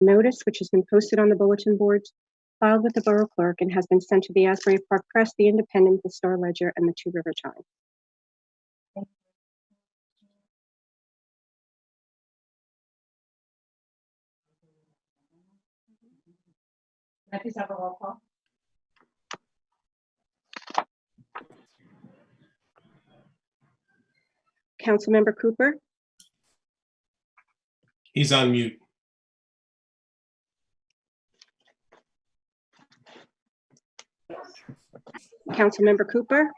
notice, which has been posted on the bulletin boards, filed with the Borough Clerk, and has been sent to the Asbury Park Press, the Independent, the Star Ledger, and the Two River Times. Can I please have a roll call? Councilmember Cooper, He's on mute. Councilmember Cooper,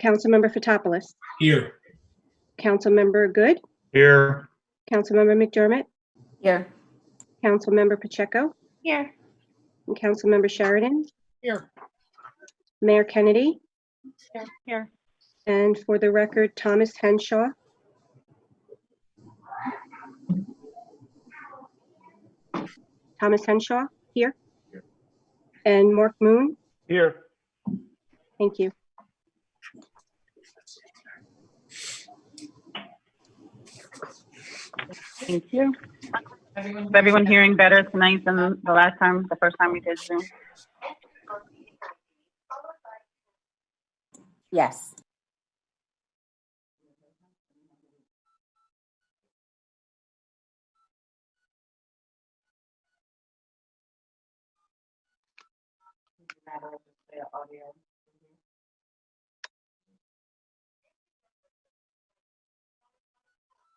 Councilmember Fotopoulos, Here. Councilmember Good, Here. Councilmember McDermott, Here. Councilmember Pacheco, Here. and Councilmember Sheridan, Here. Mayor Kennedy, Here. and for the record, Thomas Henshaw. Thomas Henshaw, here. And Mark Moon, Here. thank you. Thank you. Is everyone hearing better tonight than the first time we did Zoom? Yes.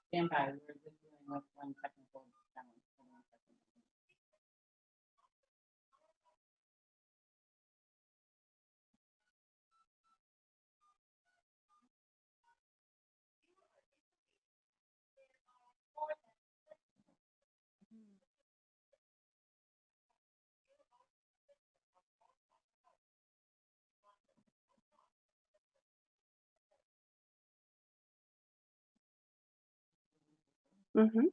Stand by. We're just dealing with one technical challenge. Mhm.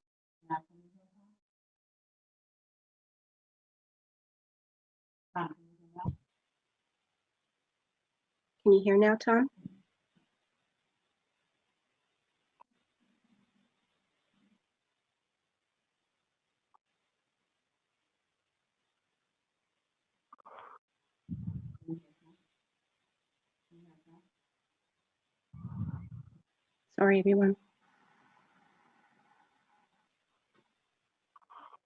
Can you hear now, Tom? Sorry, everyone.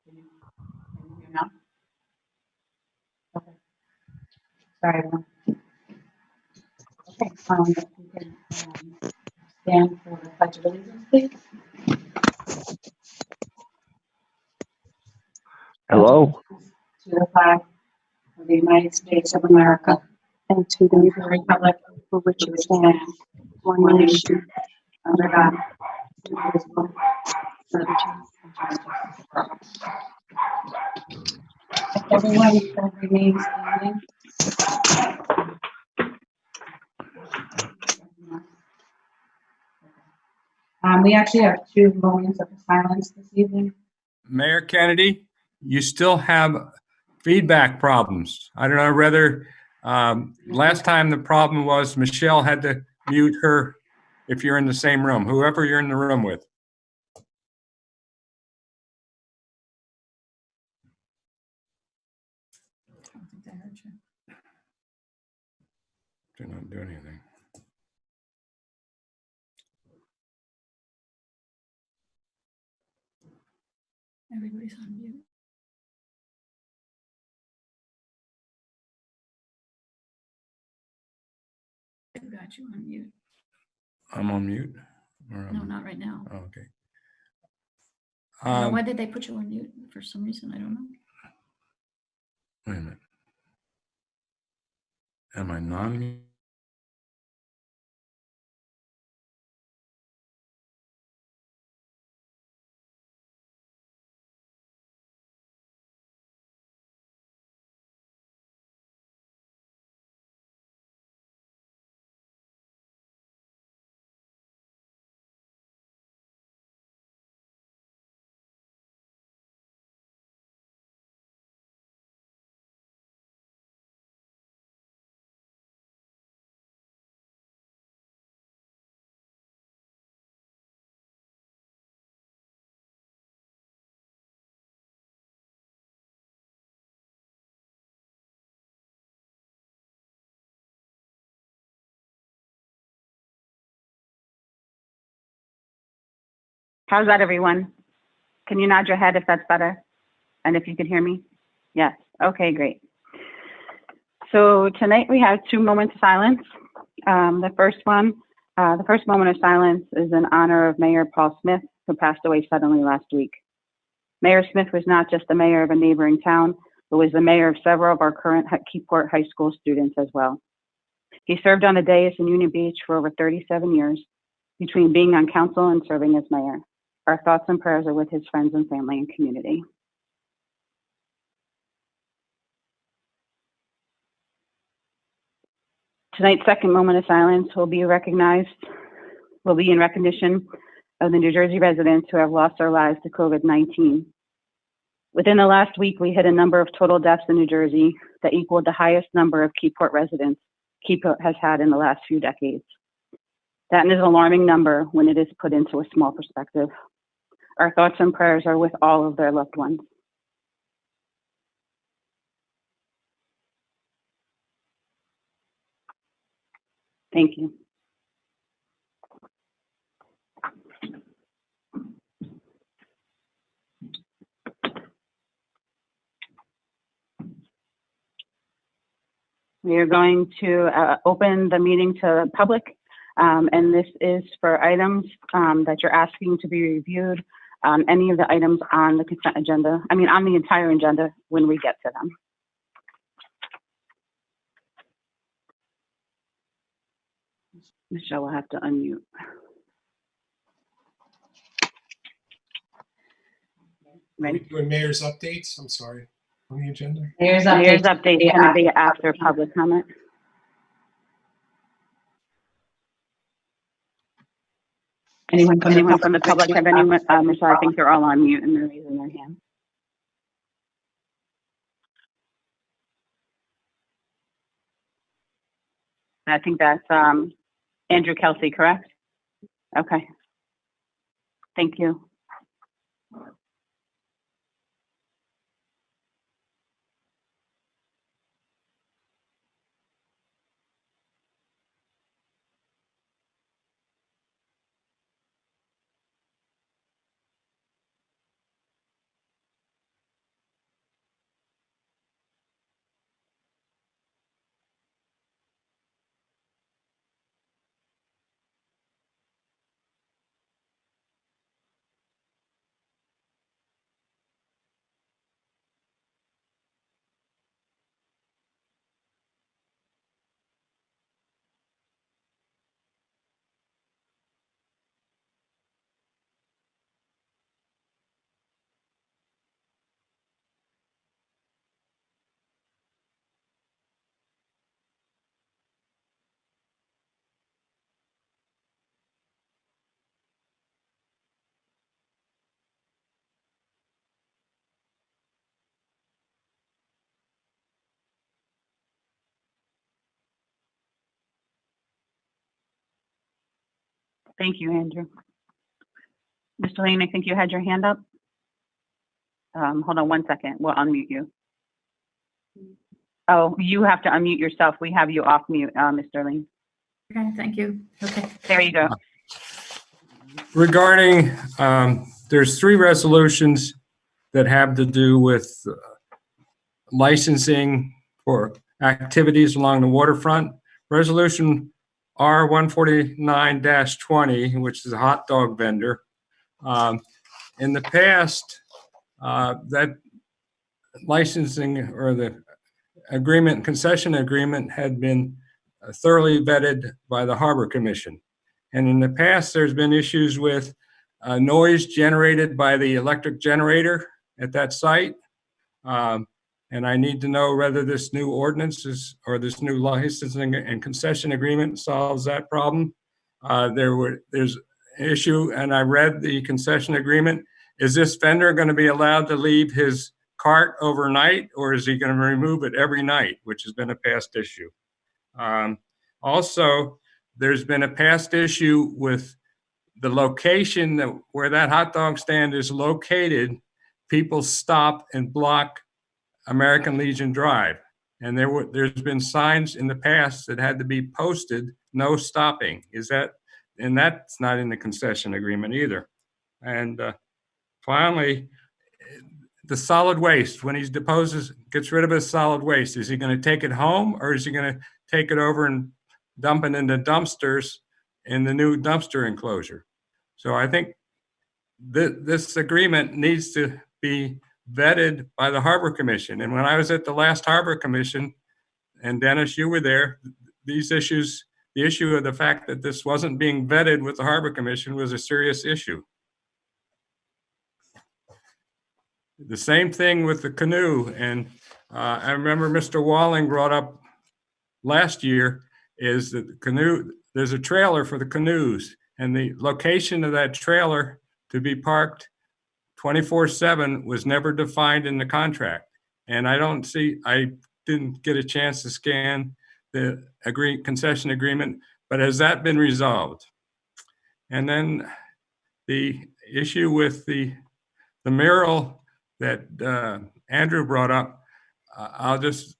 Can you hear now? Okay. Sorry, everyone. Okay, if you can stand for the pledge of allegiance, please. Hello. To the flag of the United States of America And to the and to the republic for which which it stands, one nation, under God, indivisible, with liberty and justice for all. If everyone can remain standing. We actually have 2 moments of silence this evening. Mayor Kennedy, you still have feedback problems. I don't know whether last time the problem was Michelle had to mute her if you're in the same room, whoever you're in the room with. They're not doing anything. Everybody's on mute. I've got you on mute. I'm on mute? No, not right now. Oh, okay. Why did they put you on mute? For some reason, I don't know. Wait a minute. Am I non-mute? How's that, everyone? Can you nod your head if that's better? And if you can hear me? Yes. Okay, great. So tonight we have 2 moments of silence. The first moment of silence is in honor of Mayor Paul Smith, who passed away suddenly last week. Mayor Smith was not just the mayor of a neighboring town, but was the mayor of several of our current Keyport High School students as well. He served on the dais in Union Beach for over 37 years, between being on council and serving as mayor. Our thoughts and prayers are with his friends and family and community. Tonight's second moment of silence will be in recognition of the New Jersey residents who have lost their lives to COVID-19. Within the last week, we hit a number of total deaths in New Jersey that equaled the highest number of Keyport residents Keyport has had in the last few decades. That is an alarming number when it is put into a small perspective. Our thoughts and prayers are with all of their loved ones. Thank you. We are going to open the meeting to the public, and this is for items that you're asking to be reviewed, any of the items on the consent agenda, on the entire agenda when we get to them. Michelle will have to unmute. Ready? Doing mayor's updates, I'm sorry, on the agenda. Mayor's Mayor's update. update is going to be after public comment. Anyone From the public have any, Michelle, I think they're all on mute and they're raising their hand. I think that's Andrew Kelsey, correct? Okay. Thank you. Thank you, Andrew. Mr. Lane, I think you had your hand up. Hold on 1 second. We'll unmute you. Oh, you have to unmute yourself. We have you off mute, Mr. Lane. Okay, thank you. Okay. There you go. Regarding, there's 3 resolutions that have to do with licensing for activities along the waterfront. Resolution R-149-20, which is a hot dog vendor. In the past, that licensing or the agreement, concession agreement had been thoroughly vetted by the Harbor Commission. And in the past, there's been issues with noise generated by the electric generator at that site. And I need to know whether this new ordinance or this new licensing and concession agreement solves that problem. There's an issue, and I read the concession agreement. Is this vendor going to be allowed to leave his cart overnight, or is he going to remove it every night, which has been a past issue? Also, there's been a past issue with the location where that hot dog stand is located. People stop and block American Legion Drive. And there's been signs in the past that had to be posted, no stopping. And that's not in the concession agreement either. And finally, the solid waste, when he gets rid of his solid waste, is he going to take it home, or is he going to take it over and dump it into dumpsters in the new dumpster enclosure? So I think this agreement needs to be vetted by the Harbor Commission. And when I was at the last Harbor Commission, and Dennis, you were there, these issues, the issue of the fact that this wasn't being vetted with the Harbor Commission was a serious issue. The same thing with the canoe. And I remember Mr. Walling brought up last year is that the canoe, there's a trailer for the canoes, and the location of that trailer to be parked 24/7 was never defined in the contract. And I didn't get a chance to scan the concession agreement, but has that been resolved? And then the issue with the mural that Andrew brought up, I'll just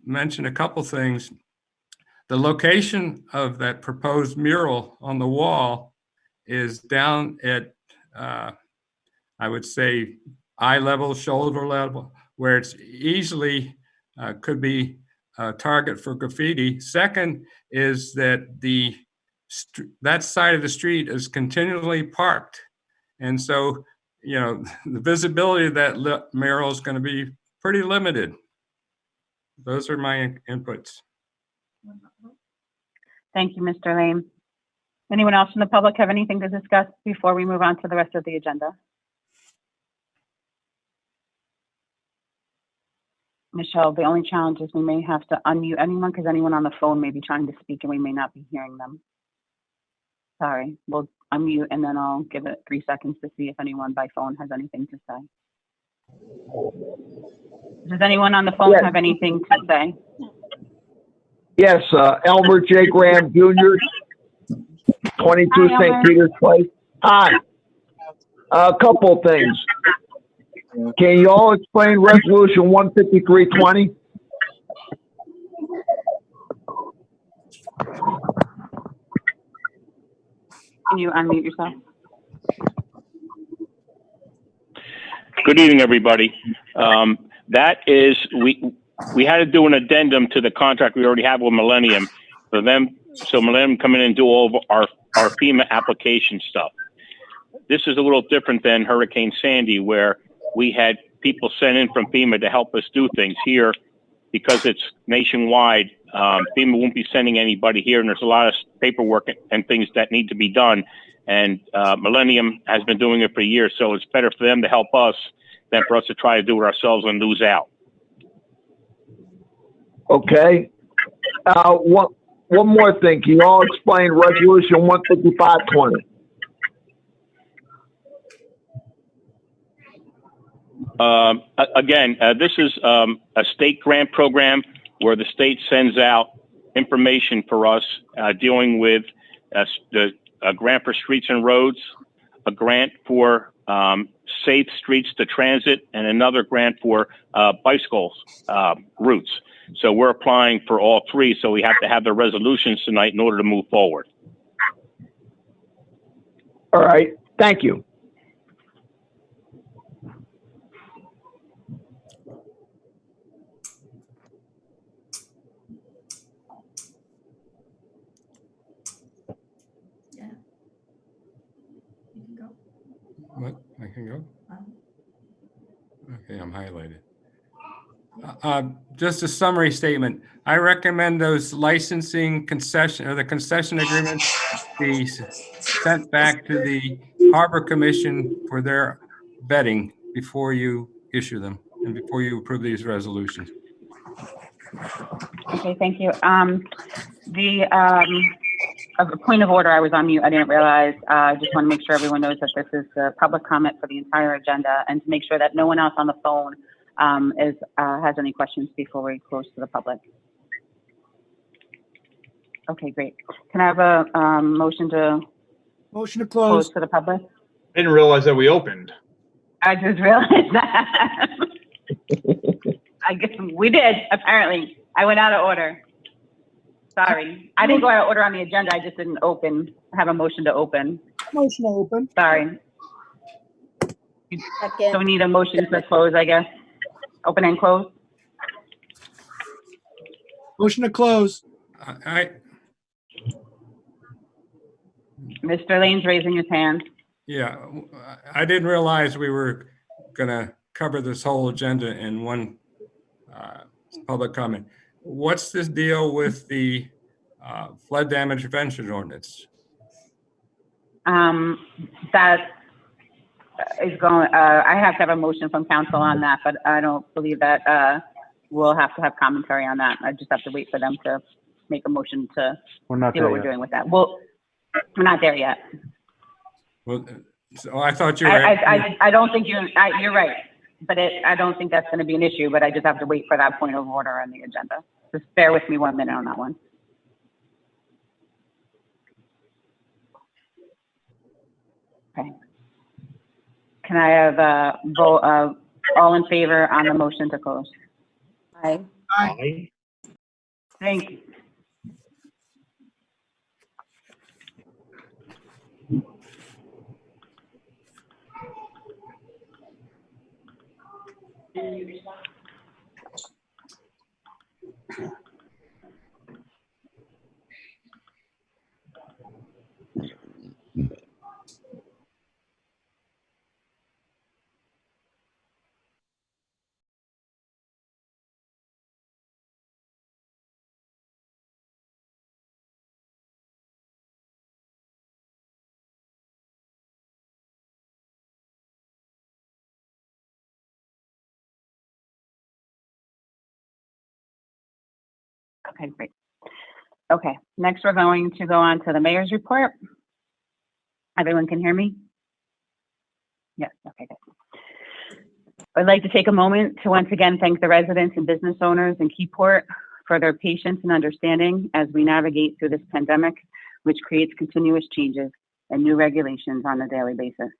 mention a couple things. The location of that proposed mural on the wall is down at, I would say, eye level, shoulder level, where it's easily could be a target for graffiti. Second is that that side of the street is continually parked. And so, the visibility of that mural is going to be pretty limited. Those are my inputs. Thank you, Mr. Lane. Anyone else from the public have anything to discuss before we move on to the rest of the agenda? Michelle, the only challenge is we may have to unmute anyone because anyone on the phone may be trying to speak and we may not be hearing them. Sorry, we'll unmute and then I'll give it 3 seconds to see if anyone by phone has anything to say. Does anyone on the phone have anything to say? Yes, Elmer J. Graham Jr., 22 Hi, St. Elmer. Peter's Place. Hi. A couple things. Can you all explain Resolution 15320? Can you unmute yourself? Good evening, everybody. That is, we had to do an addendum to the contract we already have with Millennium for them. So Millennium come in and do all of our FEMA application stuff. This is a little different than Hurricane Sandy, where we had people sent in from FEMA to help us do things here. Because it's nationwide, FEMA won't be sending anybody here, and there's a lot of paperwork and things that need to be done. And Millennium has been doing it for years, so it's better for them to help us than for us to try to do it ourselves and lose out. Okay. One more thing. Can you all explain Resolution 15520? Again, this is a state grant program where the state sends out information for us dealing with a grant for streets and roads, a grant for safe streets to transit, and another grant for bicycles routes. So we're applying for all three, so we have to have the resolutions tonight in order to move forward. All right. Thank you. Yeah. You can go. What? I can go? Okay, I'm highlighted. Just a summary statement. I recommend those licensing concession or the concession agreements be sent back to the Harbor Commission for their vetting before you issue them and before you approve these resolutions. Okay, thank you. A point of order, I was on mute. I didn't realize. I just want to make sure everyone knows that this is the public comment for the entire agenda, and to make sure that no one else on the phone has any questions before we close to the public. Okay, great. Can I have a motion to close to the public? I didn't realize that we opened. I just realized that. I guess we did, apparently. I went out of order. Sorry, I didn't go out of order on the agenda. I just didn't have a motion to open. Motion to open. Sorry. So we need a motion to close, I guess. Open and close. Motion to close. I, Mr. Lane's raising his hand. yeah, I didn't realize we were gonna cover this whole agenda in one public comment. What's this deal with the flood damage prevention ordinance? That is going, I have to have a motion from council on that, but I don't believe that we'll have to have commentary on that. I just have to wait for them to make a motion to We're not see what we're doing with that. Well, we're not there yet. Well, so I thought you were. I don't think you're right, but I don't think that's going to be an issue, but I just have to wait for that point of order on the agenda. Just bear with me 1 minute on that one. Okay. Can I have a vote, all in favor on the motion to close? Aye. Aye. Thank you. Okay, great. Okay, next we're going to go on to the mayor's report. Everyone can hear me? Yes, okay, good. I'd like to take a moment to once again thank the residents and business owners in Keyport for their patience and understanding as we navigate through this pandemic, which creates continuous changes and new regulations on a daily basis.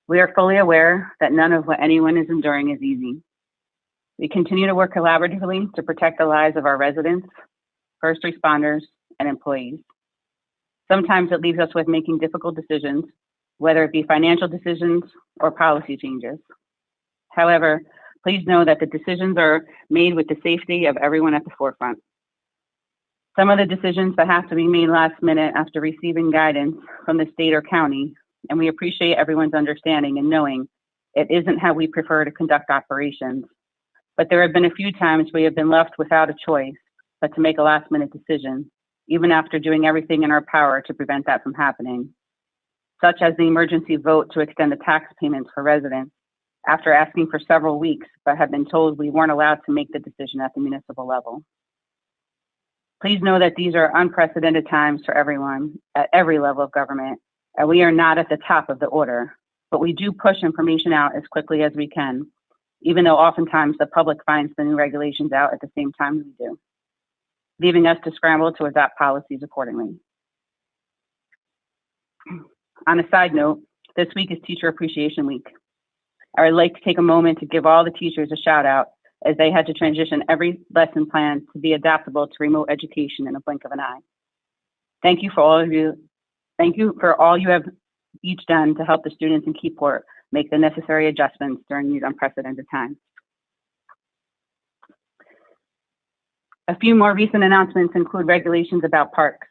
We are fully aware that none of what anyone is enduring is easy. We continue to work collaboratively to protect the lives of our residents, first responders, and employees. Sometimes it leaves us with making difficult decisions, whether it be financial decisions or policy changes. However, please know that the decisions are made with the safety of everyone at the forefront. Some of the decisions that have to be made last minute after receiving guidance from the state or county, and we appreciate everyone's understanding and knowing it isn't how we prefer to conduct operations. But there have been a few times we have been left without a choice but to make a last minute decision, even after doing everything in our power to prevent that from happening, such as the emergency vote to extend the tax payments for residents after asking for several weeks, but have been told we weren't allowed to make the decision at the municipal level. Please know that these are unprecedented times for everyone at every level of government, and we are not at the top of the order, but we do push information out as quickly as we can, even though oftentimes the public finds the new regulations out at the same time we do, leaving us to scramble to adopt policies accordingly. On a side note, this week is Teacher Appreciation Week. I would like to take a moment to give all the teachers a shout out as they had to transition every lesson plan to be adaptable to remote education in a blink of an eye. Thank you for all of you. Thank you for all you have each done to help the students in Keyport make the necessary adjustments during these unprecedented times. A few more recent announcements include regulations about parks.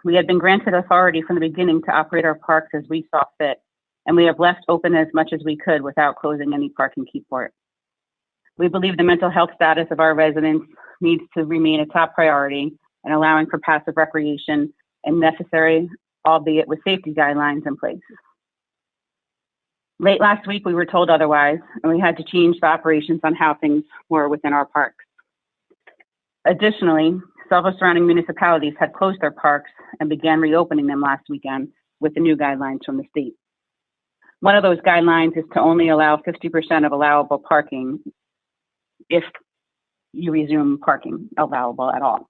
We had been granted authority from the beginning to operate our parks as we saw fit, and we have left open as much as we could without closing any park in Keyport. We believe the mental health status of our residents needs to remain a top priority and allowing for passive recreation and necessary, albeit with safety guidelines in place. Late last week, we were told otherwise, and we had to change the operations on how things were within our parks. Additionally, several surrounding municipalities had closed their parks and began reopening them last weekend with the new guidelines from the state. One of those guidelines is to only allow 50% of allowable parking if you resume parking allowable at all.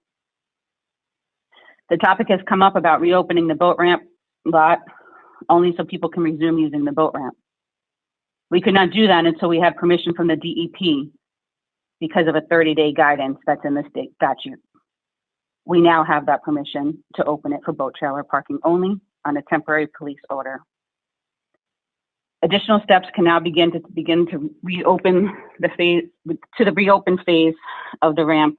The topic has come up about reopening the boat ramp lot only so people can resume using the boat ramp. We could not do that until we had permission from the DEP because of a 30-day guidance that's in the state statute. we now have that permission to open it for boat trailer parking only on a temporary police order. Additional steps can now begin to reopen the reopen phase of the ramp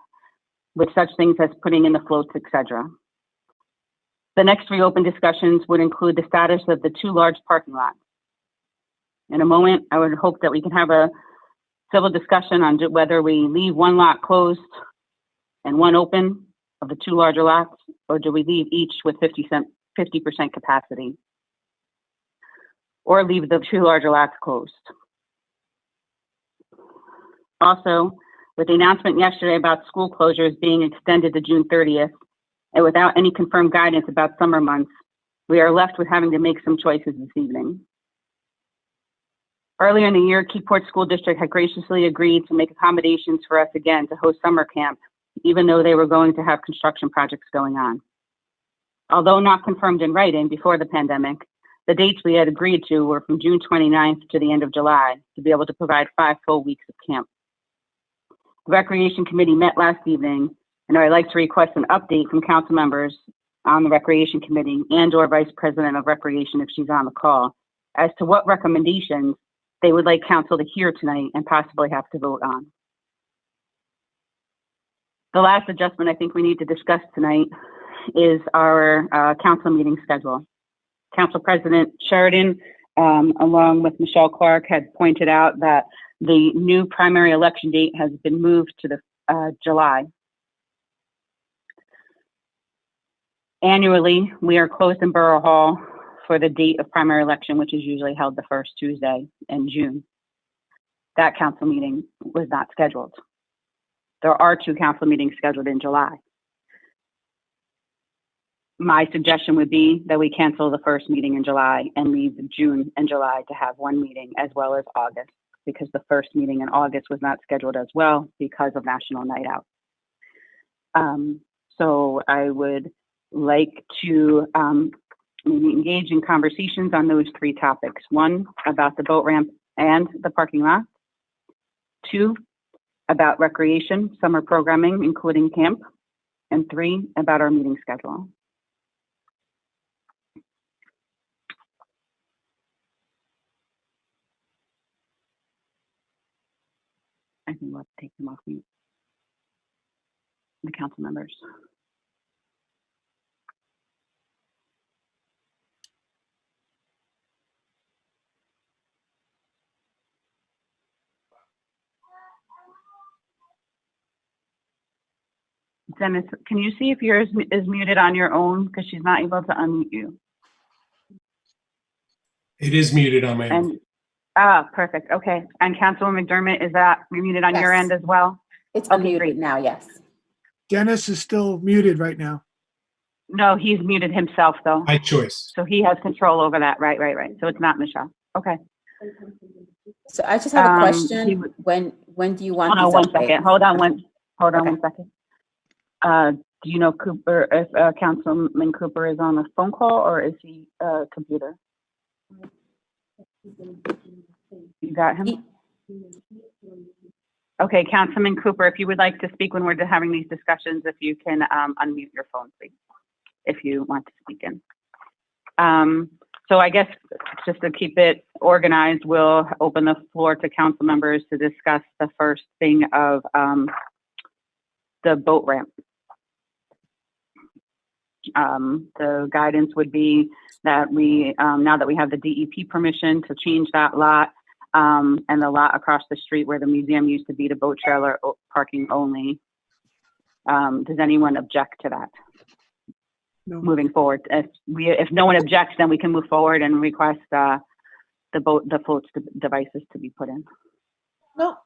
with such things as putting in the floats, etc. The next reopen discussions would include the status of the 2 large parking lots. In a moment, I would hope that we can have a civil discussion on whether we leave 1 lot closed and 1 open of the 2 larger lots, or do we leave each with 50% capacity, or leave the 2 larger lots closed. Also, with the announcement yesterday about school closures being extended to June 30th, and without any confirmed guidance about summer months, we are left with having to make some choices this evening. Earlier in the year, Keyport School District had graciously agreed to make accommodations for us again to host summer camp, even though they were going to have construction projects going on. Although not confirmed in writing before the pandemic, the dates we had agreed to were from June 29th to the end of July to be able to provide 5 full weeks of camp. The Recreation Committee met last evening, and I'd like to request an update from council members on the Recreation Committee and/or Vice President of Recreation if she's on the call, as to what recommendations they would like council to hear tonight and possibly have to vote on. The last adjustment I think we need to discuss tonight is our council meeting schedule. Council President Sheridan, along with Michelle Clark, had pointed out that the new primary election date has been moved to the July. Annually, we are closed in Borough Hall for the date of primary election, which is usually held the first Tuesday in June. That council meeting was not scheduled. There are 2 council meetings scheduled in July. My suggestion would be that we cancel the first meeting in July and leave June and July to have 1 meeting, as well as August, because the first meeting in August was not scheduled as well because of National Night Out. So I would like to maybe engage in conversations on those 3 topics. 1, about the boat ramp and the parking lot. 2, about recreation, summer programming, including camp. And 3, about our meeting schedule. I think we'll have to take them off mute. The council members. Dennis, can you see if yours is muted on your own? Because she's not able to unmute you. It is muted on my end. Perfect. Okay. And Councilwoman McDermott, is that muted on your Yes. end as well? It's Okay, unmuted great. now, yes. Dennis is still muted right now. No, he's muted himself though. My choice. So he has control over that. Right. So it's not Michelle. Okay. So I just have a he question. would- When do you want Hold on these one updates? second. Hold on Okay. one second. Do you know Cooper, if Councilman Cooper is on a phone call or is he computer? You got him? Okay, Councilman Cooper, if you would like to speak when we're having these discussions, if you can unmute your phone, please, if you want to speak in. So I guess just to keep it organized, we'll open the floor to council members to discuss the first thing of the boat ramp. The guidance would be that we, now that we have the DEP permission to change that lot, and the lot across the street where the museum used to be to boat trailer parking only, does anyone object to that? No. Moving forward, if no one objects, then we can move forward and request the floats devices to be put in. No.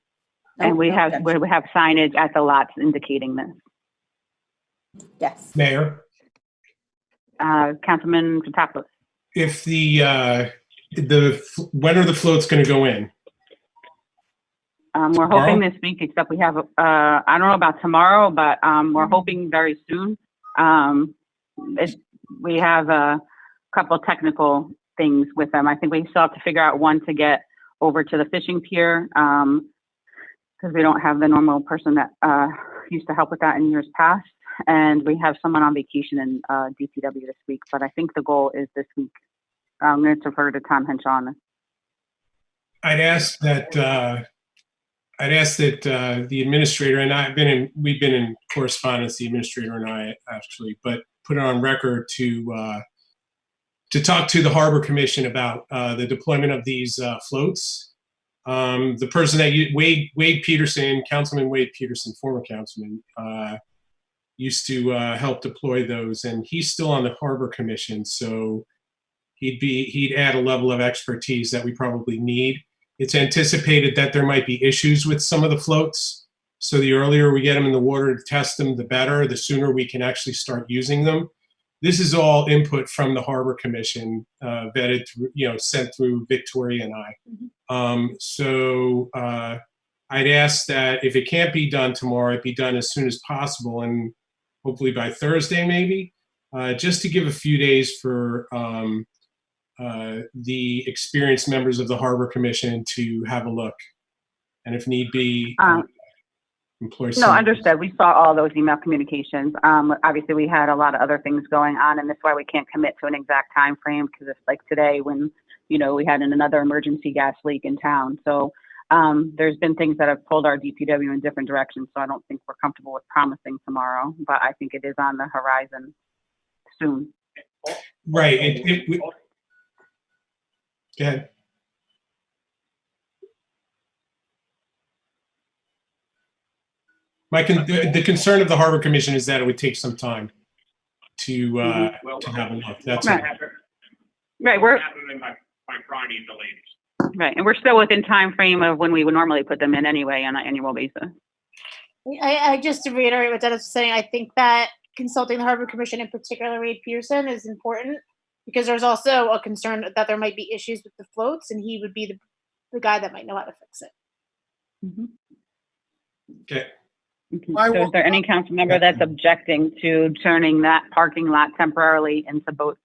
And we No have objection. signage at the lots indicating this. Yes. Mayor, Councilman Patapos. if when are the floats going to go in? We're hoping this week, except we have, I don't know about tomorrow, but we're hoping very soon. We have a couple technical things with them. I think we still have to figure out one to get over to the fishing pier, because we don't have the normal person that used to help with that in years past. and we have someone on vacation in DPW this week, but I think the goal is this week. I'm going to defer to Tom Henshaw on this. I'd ask that the administrator and we've been in correspondence, the administrator and I actually, but put it on record to talk to the Harbor Commission about the deployment of these floats. The person that Wade Peterson, Councilman Wade Peterson, former councilman, used to help deploy those, and he's still on the Harbor Commission, so he'd add a level of expertise that we probably need. It's anticipated that there might be issues with some of the floats, so the earlier we get them in the water to test them, the better. The sooner we can actually start using them. This is all input from the Harbor Commission, vetted through, sent through Victoria and I. So I'd ask that if it can't be done tomorrow, it be done as soon as possible, and hopefully by Thursday maybe, just to give a few days for the experienced members of the Harbor Commission to have a look, and if need be, employ No, understood. We saw all those email communications. Obviously, we had a lot of other things going on, and that's why we can't commit to an exact time frame, because it's like today when, we had another emergency gas leak in town. So there's been things that have pulled our DPW in different directions, so I don't think we're comfortable with promising tomorrow, but I think it is on the horizon soon. Right. Go ahead. The concern of the Harbor Commission is that it would take some time to have a look. That's right. Right. By Friday, the latest. Right, and we're still within time frame of when we would normally put them in anyway on an annual basis. I just to reiterate what Dennis was saying, I think that consulting the Harbor Commission, in particular Wade Pearson, is important because there's also a concern that there might be issues with the floats, and he would be the guy that might know how to fix it. Mm-hmm. Okay. So is there any council member that's objecting to turning that parking lot temporarily into boat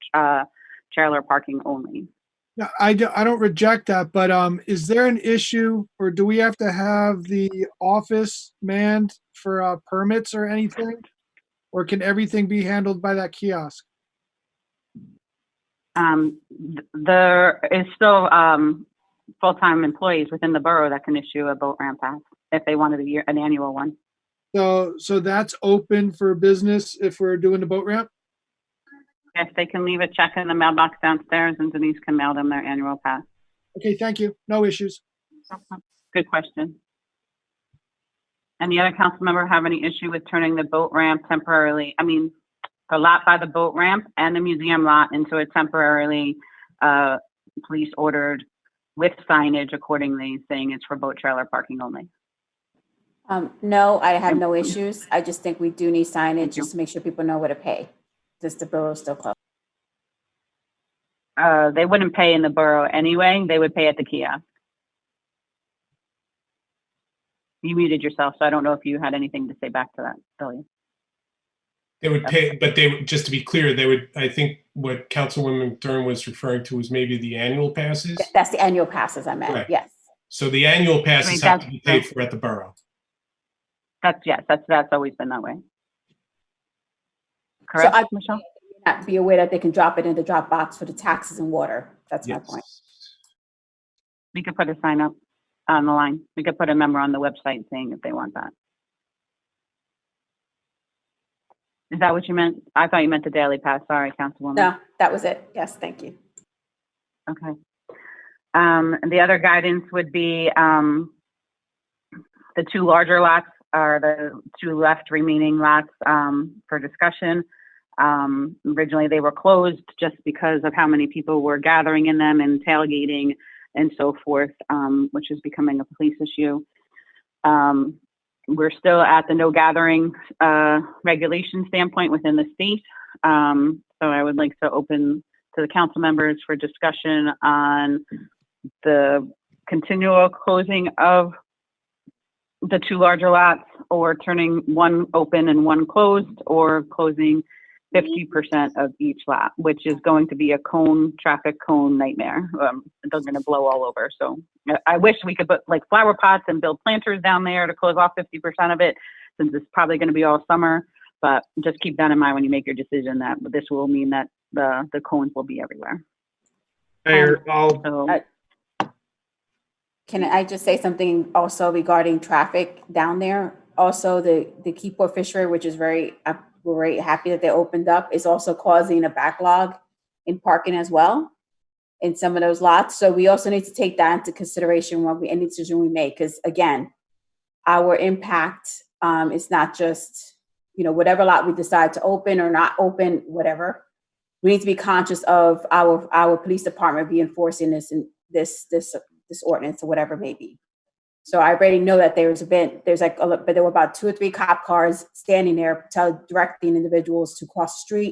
trailer parking only? No, I don't reject that, but is there an issue, or do we have to have the office manned for permits or anything? Or can everything be handled by that kiosk? There is still full-time employees within the borough that can issue a boat ramp pass if they wanted an annual one. So that's open for business if we're doing the boat ramp? Yes, they can leave a check in the mailbox downstairs and Denise can mail them their annual pass. Okay, thank you. No issues. Good question. Any other council member have any issue with turning the boat ramp temporarily, the lot by the boat ramp and the museum lot into a temporarily police ordered with signage accordingly saying it's for boat trailer parking only? No, I have no issues. I just think we do need signage just to make sure people know where to pay. Does the borough still close? They wouldn't pay in the borough anyway. They would pay at the kiosk. You muted yourself, so I don't know if you had anything to say back to that, Billy. They would pay, but just to be clear, I think what Councilwoman Dern was referring to was maybe the annual passes. That's the annual passes I meant, Right. yes. So the annual passes have to be paid for at the borough. That's always been that way. Correct, so Michelle? Not be aware that they can drop it in the drop box for the taxes and water. That's my point. We could put a sign up on the line. We could put a member on the website saying if they want that. Is that what you meant? I thought you meant the daily pass. Sorry, Councilwoman. No, that was it. Yes, thank you. Okay. And the other guidance would be the two larger lots are the two left remaining lots for discussion. Originally, they were closed just because of how many people were gathering in them and tailgating and so forth, which is becoming a police issue. We're still at the no gathering regulation standpoint within the state. So I would like to open to the council members for discussion on the continual closing of the two larger lots, or turning one open and one closed, or closing 50% of each lot, which is going to be a traffic cone nightmare. They're going to blow all over. So I wish we could put like flower pots and build planters down there to close off 50% of it, since it's probably going to be all summer. But just keep that in mind when you make your decision that this will mean that the cones will be everywhere. Mayor, So, Can I just say something also regarding traffic down there? Also, the Keyport Fishery, which is we're very happy that they opened up, is also causing a backlog in parking as well in some of those lots. So we also need to take that into consideration when any decision we make, because again, our impact is not just, whatever lot we decide to open or not open, whatever. We need to be conscious of our police department be enforcing this ordinance or whatever it may be. So I already know that there were about 2 or 3 cop cars standing there directing individuals to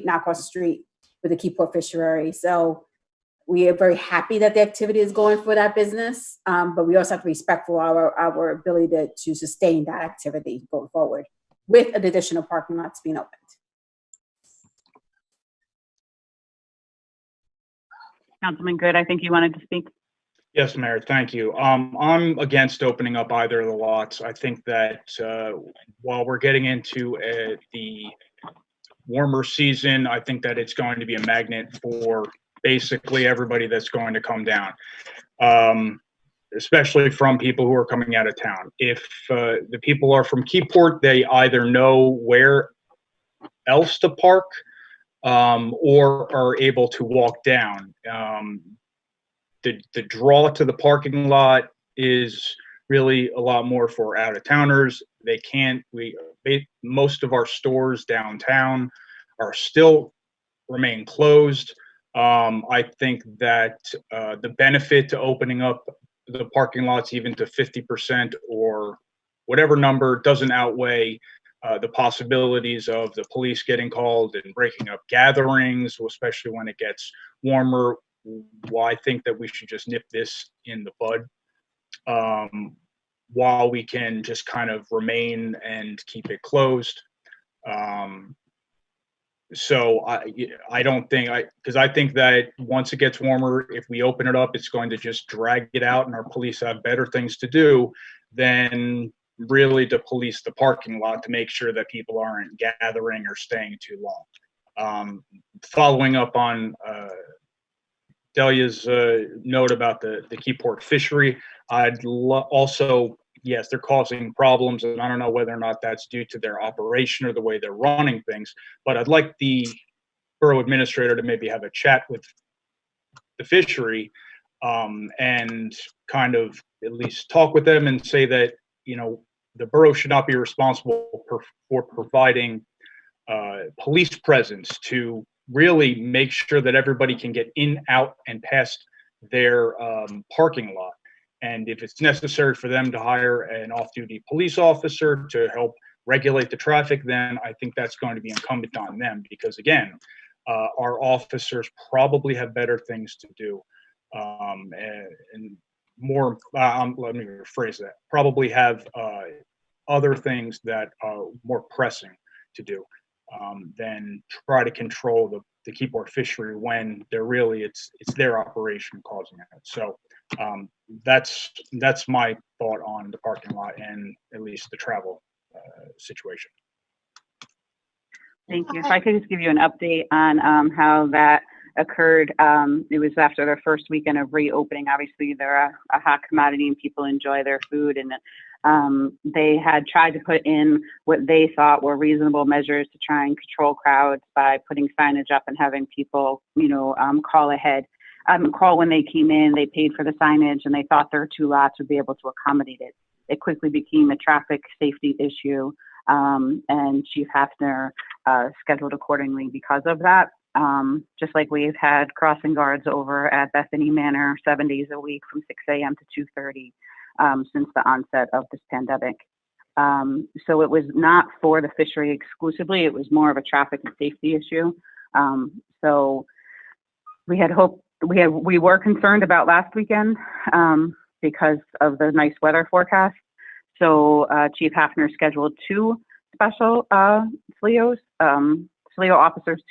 not cross the street with the Keyport Fishery. So we are very happy that the activity is going for that business, but we also have to respect for our ability to sustain that activity going forward with an additional parking lots being opened. Councilman Good, I think you wanted to speak. yes, Mayor, thank you. I'm against opening up either of the lots. I think that while we're getting into the warmer season, I think that it's going to be a magnet for basically everybody that's going to come down, especially from people who are coming out of town. If the people are from Keyport, they either know where else to park or are able to walk down. The draw to the parking lot is really a lot more for out of towners. Most of our stores downtown are still remain closed. I think that the benefit to opening up the parking lots even to 50% or whatever number doesn't outweigh the possibilities of the police getting called and breaking up gatherings, especially when it gets warmer. Well, I think that we should just nip this in the bud while we can just kind of remain and keep it closed. So I don't think because I think that once it gets warmer, if we open it up, it's going to just drag it out, and our police have better things to do than really to police the parking lot to make sure that people aren't gathering or staying too long. Following up on Delia's note about the Keyport Fishery, also, yes, they're causing problems, and I don't know whether or not that's due to their operation or the way they're running things, but I'd like the borough administrator to maybe have a chat with the fishery and kind of at least talk with them and say that, the borough should not be responsible for providing police presence to really make sure that everybody can get in, out, and past their parking lot. And if it's necessary for them to hire an off-duty police officer to help regulate the traffic, then I think that's going to be incumbent on them because, again, our officers probably have better things to do. And more, let me rephrase that, probably have other things that are more pressing to do than try to control the Keyport Fishery when they're really, it's their operation causing it. So that's my thought on the parking lot and at least the travel situation. Thank you. If I could just give you an update on how that occurred. It was after their first weekend of reopening. Obviously, they're a hot commodity and people enjoy their food. And they had tried to put in what they thought were reasonable measures to try and control crowds by putting signage up and having people, call ahead. Call when they came in. They paid for the signage and they thought their 2 lots would be able to accommodate it. It quickly became a traffic safety issue. And Chief Hafner scheduled accordingly because of that. Just like we've had crossing guards over at Bethany Manor 7 days a week from 6 a.m. to 2:30 since the onset of this pandemic. So it was not for the fishery exclusively. It was more of a traffic and safety issue. So we had hoped, we were concerned about last weekend because of the nice weather forecast. So Chief Hafner scheduled 2 special SLEO officers,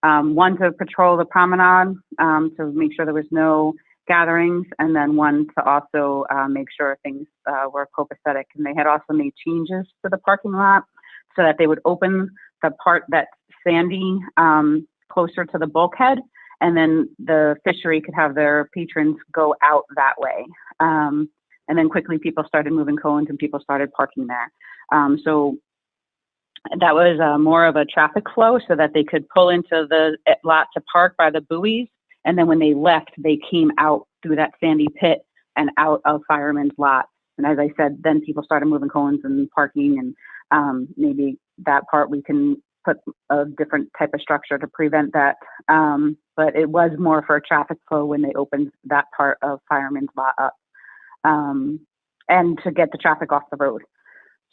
one to patrol the promenade to make sure there was no gatherings, and then one to also make sure things were copacetic. And they had also made changes to the parking lot so that they would open the part that's sandy closer to the bulkhead, and then the fishery could have their patrons go out that way. And then quickly people started moving cones and people started parking there. So that was more of a traffic flow so that they could pull into the lot to park by the buoys. And then when they left, they came out through that sandy pit and out of Fireman's Lot. And as I said, then people started moving cones and parking, and maybe that part we can put a different type of structure to prevent that. But it was more for traffic flow when they opened that part of Fireman's Lot up, and to get the traffic off the road.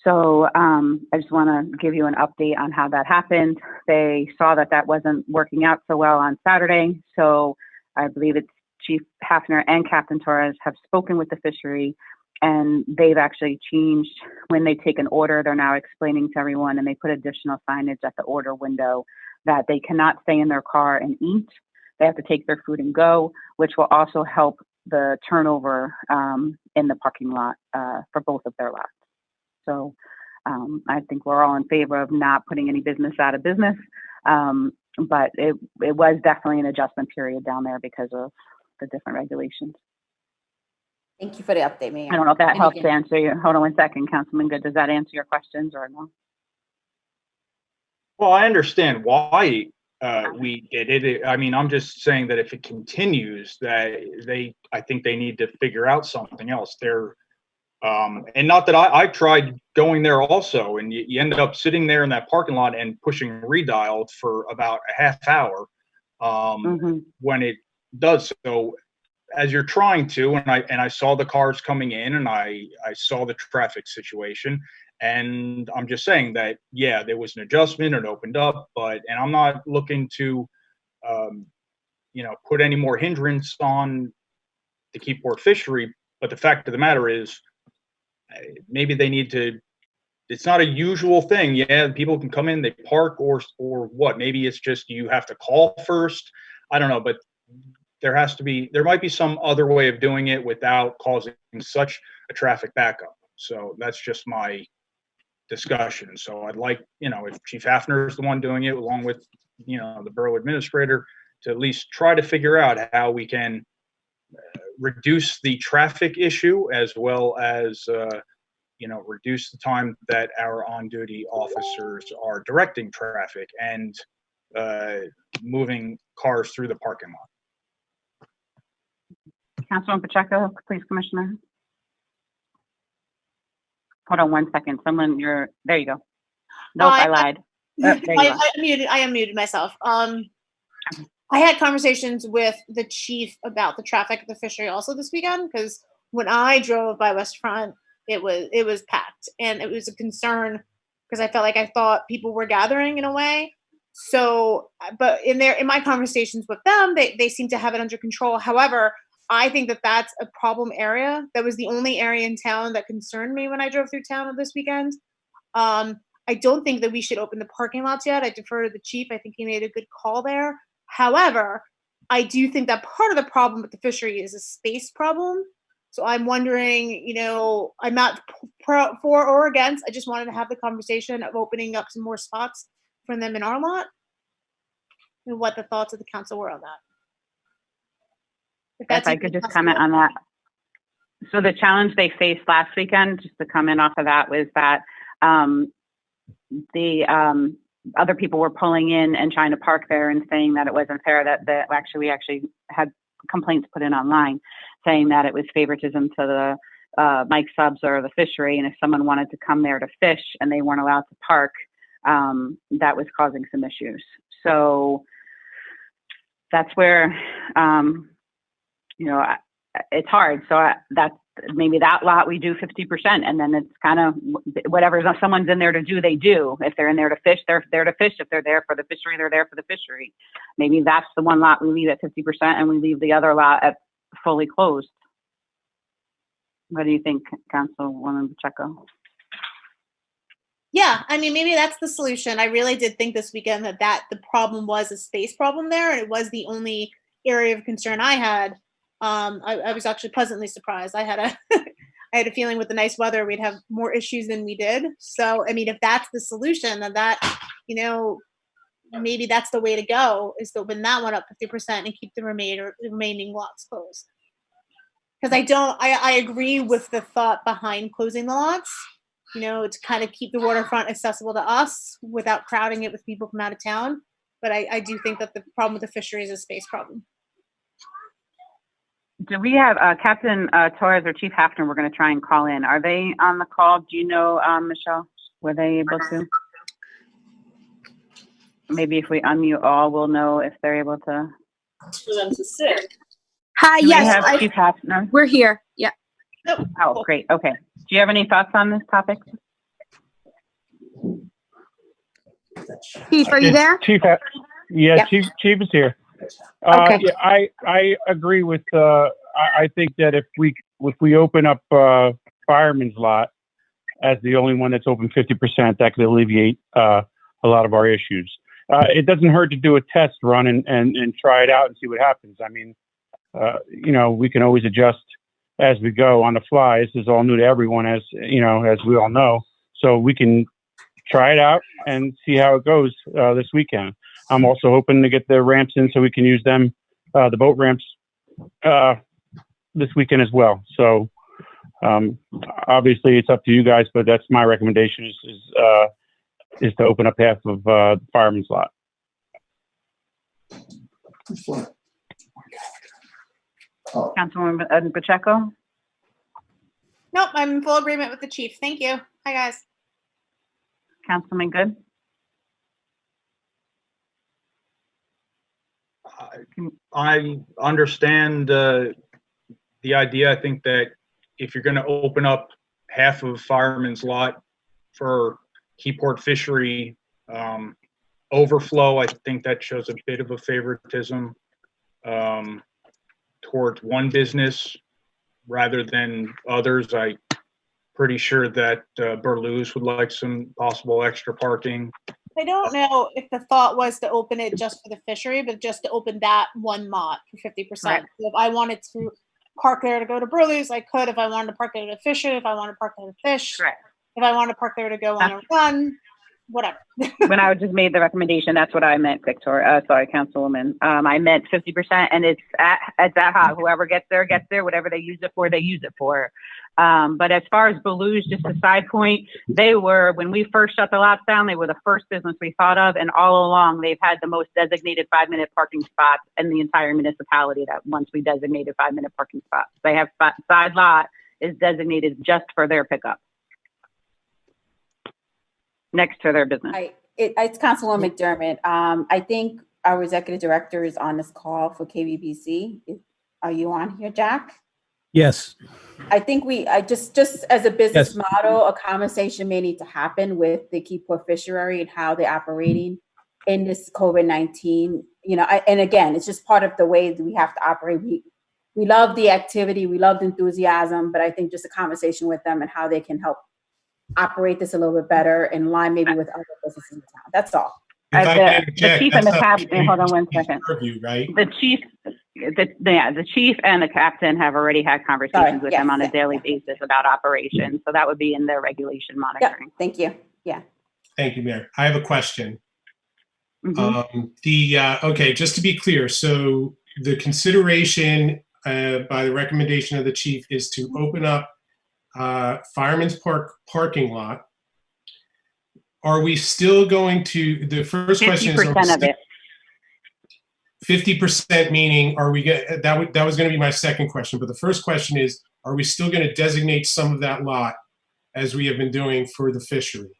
So I just want to give you an update on how that happened. They saw that that wasn't working out so well on Saturday. So I believe it's Chief Hafner and Captain Torres have spoken with the fishery, and they've actually changed when they take an order. They're now explaining to everyone, and they put additional signage at the order window that they cannot stay in their car and eat. They have to take their food and go, which will also help the turnover in the parking lot for both of their lots. So I think we're all in favor of not putting any business out of business, but it was definitely an adjustment period down there because of the different regulations. Thank you for the update, Mayor. I don't know if that And helps again- answer your, hold on one second, Councilman Good. Does that answer your questions or no? Well, I understand why we did it. I mean, I'm just saying that if it continues, that I think they need to figure out something else. And not that I tried going there also, and you end up sitting there in that parking lot and pushing redial for about a half hour when it does. So as you're trying to, and I saw the cars coming in, and I saw the traffic situation, and I'm just saying that, yeah, there was an adjustment and opened up, and I'm not looking to, put any more hindrance on the Keyport fishery. But the fact of the matter is, maybe they need to, it's not a usual thing. Yeah, people can come in, they park, or what? Maybe it's just you have to call first. I don't know, but there might be some other way of doing it without causing such a traffic backup. So that's just my discussion. So I'd like, if Chief Hafner is the one doing it, along with, the borough administrator, to at least try to figure out how we can reduce the traffic issue, as well as, reduce the time that our on-duty officers are directing traffic and moving cars through the parking lot. Councilman Pacheco, please, Commissioner. Hold on one second. There you go. Nope, I lied. There you go. I unmuted myself. I had conversations with the chief about the traffic at the fishery also this weekend, because when I drove by West Front, it was packed, and it was a concern because I thought people were gathering in a way. So, but in my conversations with them, they seem to have it under control. However, I think that that's a problem area. That was the only area in town that concerned me when I drove through town this weekend. I don't think that we should open the parking lots yet. I defer to the chief. I think he made a good call there. However, I do think that part of the problem with the fishery is a space problem. So I'm wondering, I'm not for or against. I just wanted to have the conversation of opening up some more spots for them in our lot, and what the thoughts of the council were on that. If I could just comment on that. So the challenge they faced last weekend, just to comment off of that, was that the other people were pulling in and trying to park there and saying that it wasn't fair, that we actually had complaints put in online saying that it was favoritism to the Mike Subs or the fishery, and if someone wanted to come there to fish and they weren't allowed to park, that was causing some issues. So that's where it's hard. So that's maybe that lot we do 50%, and then it's kind of whatever someone's in there to do, they do. If they're in there to fish, they're there to fish. If they're there for the fishery, they're there for the fishery. Maybe that's the one lot we leave at 50% and we leave the other lot at fully closed. What do you think, Councilwoman Pacheco? Yeah, I mean, maybe that's the solution. I really did think this weekend that the problem was a space problem there, and it was the only area of concern I had. I was actually pleasantly surprised. I had I had a feeling with the nice weather, we'd have more issues than we did. So, I mean, if that's the solution, then maybe that's the way to go, is to open that one up 50% and keep the remaining lots closed. Because I agree with the thought behind closing the lots, to kind of keep the waterfront accessible to us without crowding it with people from out of town. But I do think that the problem with the fishery is a space problem. Do we have Captain Torres or Chief Hafner? We're going to try and call in. Are they on the call? Do you know, Michelle? Were they able to? Maybe if we unmute all, we'll know if they're able to. For them to sit. Hi, yes, Chief Hafner. We're here. Yeah. Oh, great. Okay. Do you have any thoughts on this topic? Chief, are you there? Chief, Chief is here. Okay. Yeah, I agree with. I think that if we open up Fireman's Lot as the only one that's open 50%, that could alleviate a lot of our issues. It doesn't hurt to do a test run and try it out and see what happens. I mean, we can always adjust as we go on the fly. This is all new to everyone, as we all know. So we can try it out and see how it goes this weekend. I'm also hoping to get the ramps in so we can use them, the boat ramps, this weekend as well. So obviously it's up to you guys, but that's my recommendation is to open up half of the Fireman's Lot. Councilwoman Pacheco? Nope, I'm in full agreement with the chief. Thank you. Hi, guys. Councilman Good? I understand the idea. I think that if you're going to open up half of Fireman's Lot for Keyport fishery overflow, I think that shows a bit of a favoritism towards one business rather than others. I'm pretty sure that Burluz would like some possible extra parking. I don't know if the thought was to open it just for the fishery, but just to open that one lot for 50%. Right. So if I wanted to park there to go to Burley's, I could. If I wanted to park there to fish it, if I wanted to park there to fish, Correct. If I wanted to park there to go on a run, whatever. When I just made the recommendation, that's what I meant, Victoria. Sorry, Councilwoman. I meant 50%, and it's ad hoc. Whoever gets there, whatever they use it for, they use it for. But as far as Baloo's, just a side point, they were, when we first shut the lots down, they were the first business we thought of, and all along they've had the most designated 5-minute parking spots in the entire municipality. That once we designated 5-minute parking spots, they have side lot is designated just for their pickup next to their business. It's Councilwoman McDermott. I think our executive director is on this call for KBBC. Are you on here, Jack? Yes. I think just as a business Yes. model, a conversation may need to happen with the Keyport Fishery and how they're operating in this COVID-19. And again, it's just part of the way that we have to operate. We love the activity, we love the enthusiasm, but I think just a conversation with them and how they can help operate this a little bit better in line maybe with other businesses in town. That's all. The chief and the captain, hold on one second. Purview, right? The chief and the captain have already had conversations with them on a daily basis about operations. So that would be in their regulation monitoring. Yeah, thank you. Yeah. Thank you, Mayor. I have a question. Mm-hmm. Okay, just to be clear, so the consideration by the recommendation of the chief is to open up Fireman's Park parking lot. Are we still going to, the first question is, 50% of it. 50% meaning, are we that was going to be my second question, but the first question is, are we still going to designate some of that lot as we have been doing for the fishery?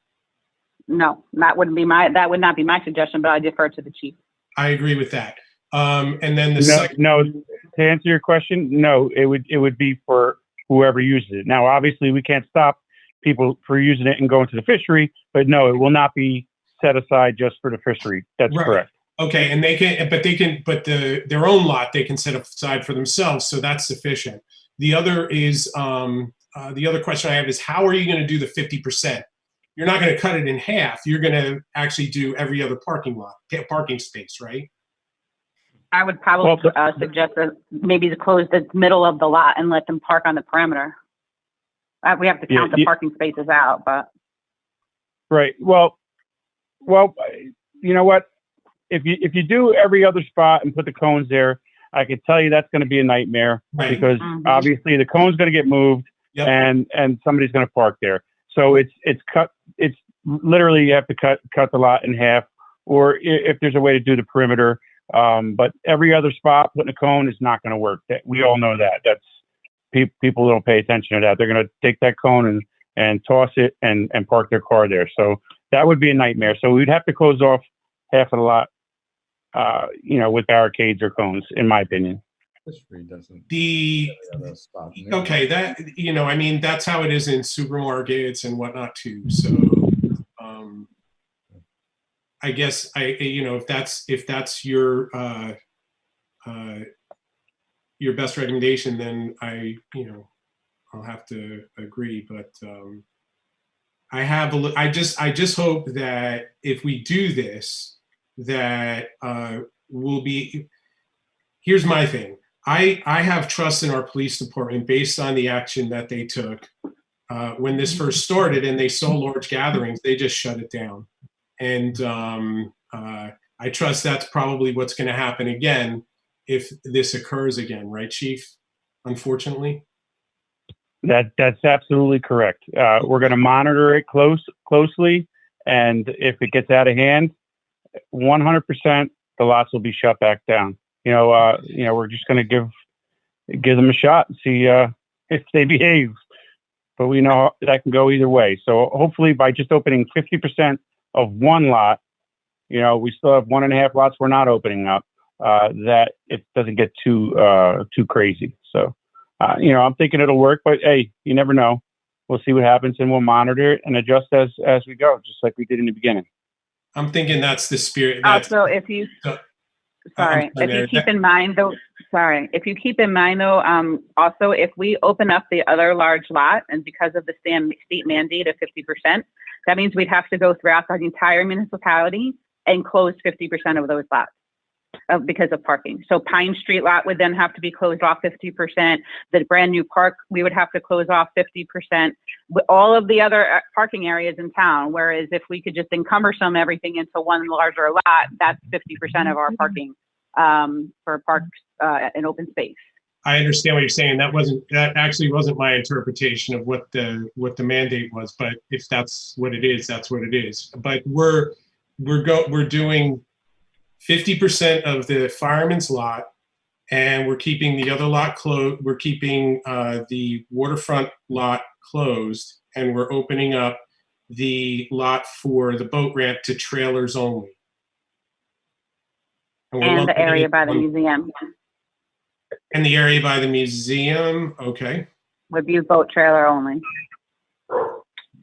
No, that would not be my suggestion, but I defer to the chief. I agree with that. And then the second. No, to answer your question, no, it would be for whoever uses it. Now, obviously, we can't stop people for using it and going to the fishery, but no, it will not be set aside just for the fishery. That's Right. correct. Okay, and their own lot they can set aside for themselves, so that's sufficient. The other is the other question I have is, how are you going to do the 50%? You're not going to cut it in half. You're going to actually do every other parking space, right? I would probably suggest that maybe to close the middle of the lot and let them park on the perimeter. We have to count the parking spaces out, but. Right. Well, you know what? If you do every other spot and put the cones there, I can tell you that's going to be a nightmare because obviously the cone's going to get moved and somebody's going to park there. So it's literally you have to cut the lot in half, or if there's a way to do the perimeter. But every other spot putting a cone is not going to work. We all know that. That's people don't pay attention to that. They're going to take that cone and toss it and park their car there. So that would be a nightmare. So we'd have to close off half of the lot, with barricades or cones, in my opinion. Okay, that, I mean, that's how it is in supermarkets and whatnot too. So, I guess if that's your best recommendation, then I'll have to agree. But I just hope that if we do this, that here's my thing. I have trust in our police department based on the action that they took when this first started and they saw large gatherings, they just shut it down. And I trust that's probably what's going to happen again if this occurs again, right, Chief? Unfortunately. That's absolutely correct. We're going to monitor it closely, and if it gets out of hand, 100% the lots will be shut back down. We're just going to give them a shot and see if they behave. But we know that can go either way. So hopefully, by just opening 50% of one lot, we still have 1.5 lots we're not opening up. That it doesn't get too crazy. So. I'm thinking it'll work, but hey, you never know. We'll see what happens and we'll monitor it and adjust as we go, just like we did in the beginning. I'm thinking that's the spirit. Also, if you keep in mind though, also if we open up the other large lot and because of the state mandate of 50%, that means we'd have to go throughout the entire municipality and close 50% of those lots. Because of parking. So Pine Street lot would then have to be closed off 50%. The brand new park, we would have to close off 50%. All of the other parking areas in town, whereas if we could just encumbersome everything into one larger lot, that's 50% of our parking for parks and open space. I understand what you're saying. That actually wasn't my interpretation of what the mandate was, but if that's what it is, that's what it is. But we're doing 50% of the fireman's lot, and we're keeping the other lot closed. We're keeping the waterfront lot closed, and we're opening up the lot for the boat ramp to trailers only. And the area by the museum. And the area by the museum, okay. Would be boat trailer only.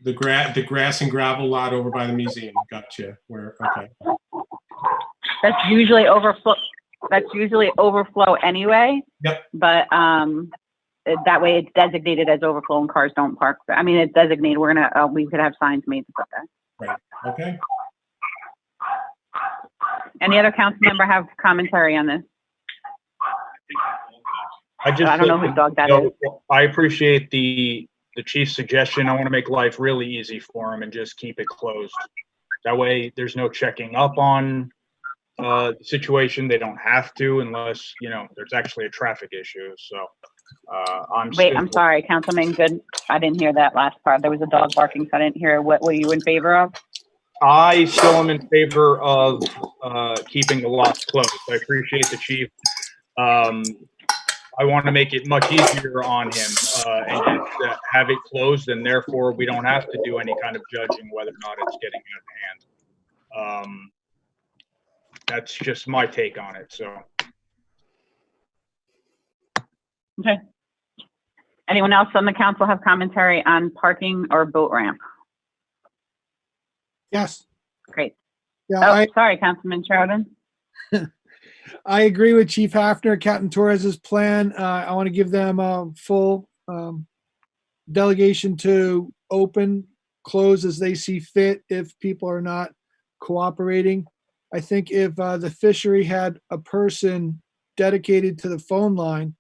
The grass and gravel lot over by the museum. Gotcha. Okay. That's usually overflow. That's usually overflow anyway. Yep. But that way it's designated as overflow and cars don't park. I mean, it's designated. We could have signs made to put that. Right. Okay. Any other council member have commentary on this? I don't know whose dog that is. I appreciate the chief's suggestion. I want to make life really easy for him and just keep it closed. That way there's no checking up on the situation. They don't have to unless, there's actually a traffic issue. So I'm sorry, Councilman Good. I didn't hear that last part. There was a dog barking, so I didn't hear. What were you in favor of? I still am in favor of keeping the lots closed. I appreciate the chief. I want to make it much easier on him and just have it closed, and therefore we don't have to do any kind of judging whether or not it's getting out of hand. That's just my take on it. So. Okay. Anyone else on the council have commentary on parking or boat ramp? Yes. Great. Yeah, sorry, Councilman Sheridan. I agree with Chief Hafner, Captain Torres's plan. I want to give them a full delegation to open, close as they see fit if people are not cooperating. I think if the fishery had a person dedicated to the phone line,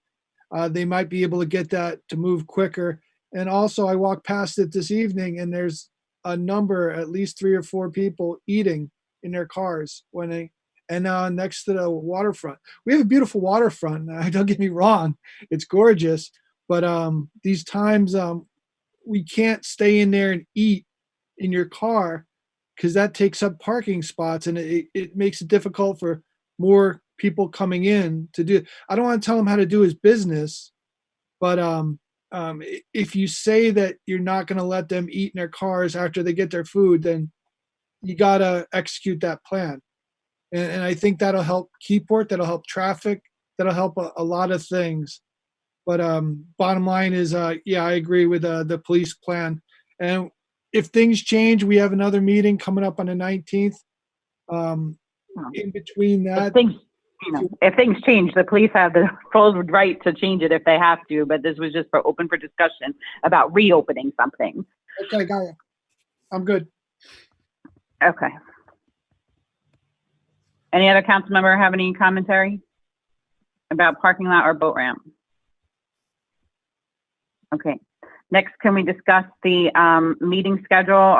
they might be able to get that to move quicker. And also, I walked past it this evening, and there's a number, at least 3 or 4 people eating in their cars when they, and next to the waterfront. We have a beautiful waterfront. Don't get me wrong, it's gorgeous. But these times, we can't stay in there and eat in your car because that takes up parking spots, and it makes it difficult for more people coming in to do. I don't want to tell him how to do his business, but if you say that you're not going to let them eat in their cars after they get their food, then you got to execute that plan. And I think that'll help Keyport, that'll help traffic, that'll help a lot of things. But bottom line is, yeah, I agree with the police plan. And if things change, we have another meeting coming up on the 19th. In between that, If things change, the police have the full right to change it if they have to, but this was just open for discussion about reopening something. Okay, got it. I'm good. Okay. Any other council member have any commentary about parking lot or boat ramp? Okay. Next, can we discuss the meeting schedule?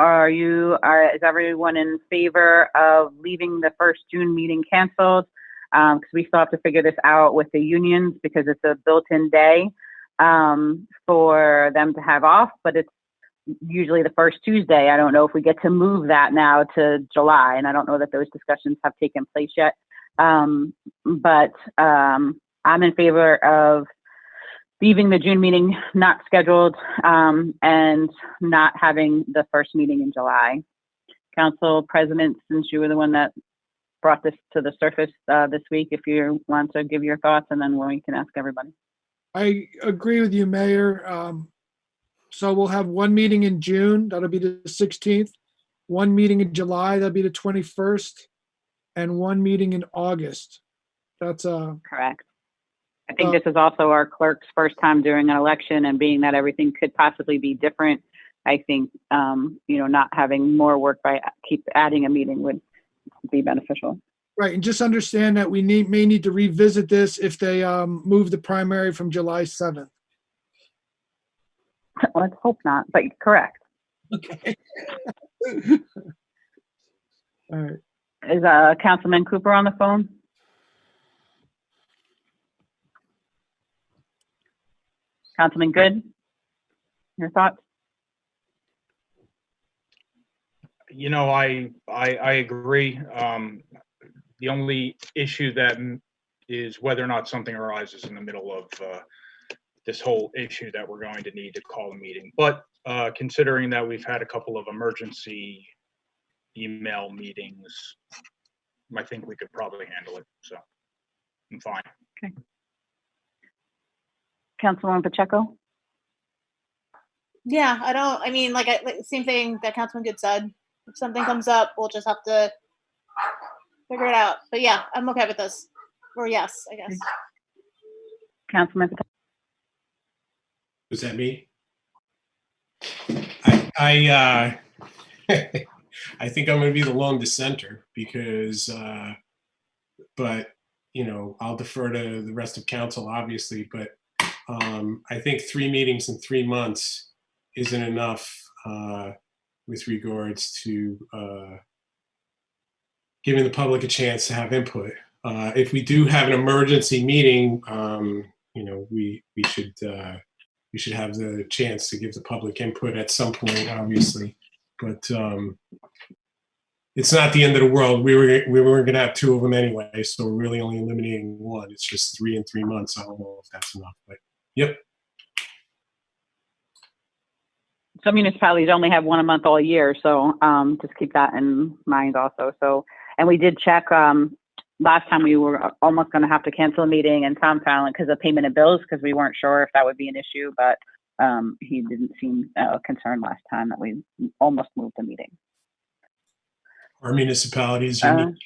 Is everyone in favor of leaving the first June meeting canceled? Because we still have to figure this out with the unions because it's a built-in day for them to have off, but it's usually the first Tuesday. I don't know if we get to move that now to July, and I don't know that those discussions have taken place yet. But I'm in favor of leaving the June meeting not scheduled and not having the first meeting in July. Council President, since you were the one that brought this to the surface this week, if you want to give your thoughts, and then we can ask everybody. I agree with you, Mayor. So we'll have one meeting in June, that'll be the 16th, one meeting in July, that'll be the 21st, and one meeting in August. That's correct. I think this is also our clerk's first time during an election, and being that everything could possibly be different, I think, not having more work by keep adding a meeting would be beneficial. right. And just understand that we may need to revisit this if they move the primary from July 7th. Let's hope not, but correct. Okay. All right. Is Councilman Cooper on the phone? Councilman Good, your thoughts? I agree. The only issue that is whether or not something arises in the middle of this whole issue that we're going to need to call a meeting. But considering that we've had a couple of emergency email meetings, I think we could probably handle it. So I'm fine. Okay. Councilwoman Pacheco? Yeah, same thing that Councilman Good said. If something comes up, we'll just have to figure it out. But yeah, I'm okay with this. Or yes, I guess. Councilman Pacheco? Was that me? I think I'm going to be the lone dissenter because, but I'll defer to the rest of council, obviously. But I think 3 meetings in 3 months isn't enough with regards to giving the public a chance to have input. If we do have an emergency meeting, we should have the chance to give the public input at some point, obviously. But it's not the end of the world. We were going to have 2 of them anyway, so we're really only eliminating 1. It's just 3 in 3 months. I don't know if that's enough, but yep. Some municipalities only have 1 a month all year, so just keep that in mind also. So, and we did check last time we were almost going to have to cancel a meeting in Tom Fallon because of payment of bills, because we weren't sure if that would be an issue, but he didn't seem concerned last time that we almost moved the meeting. Our municipalities unique.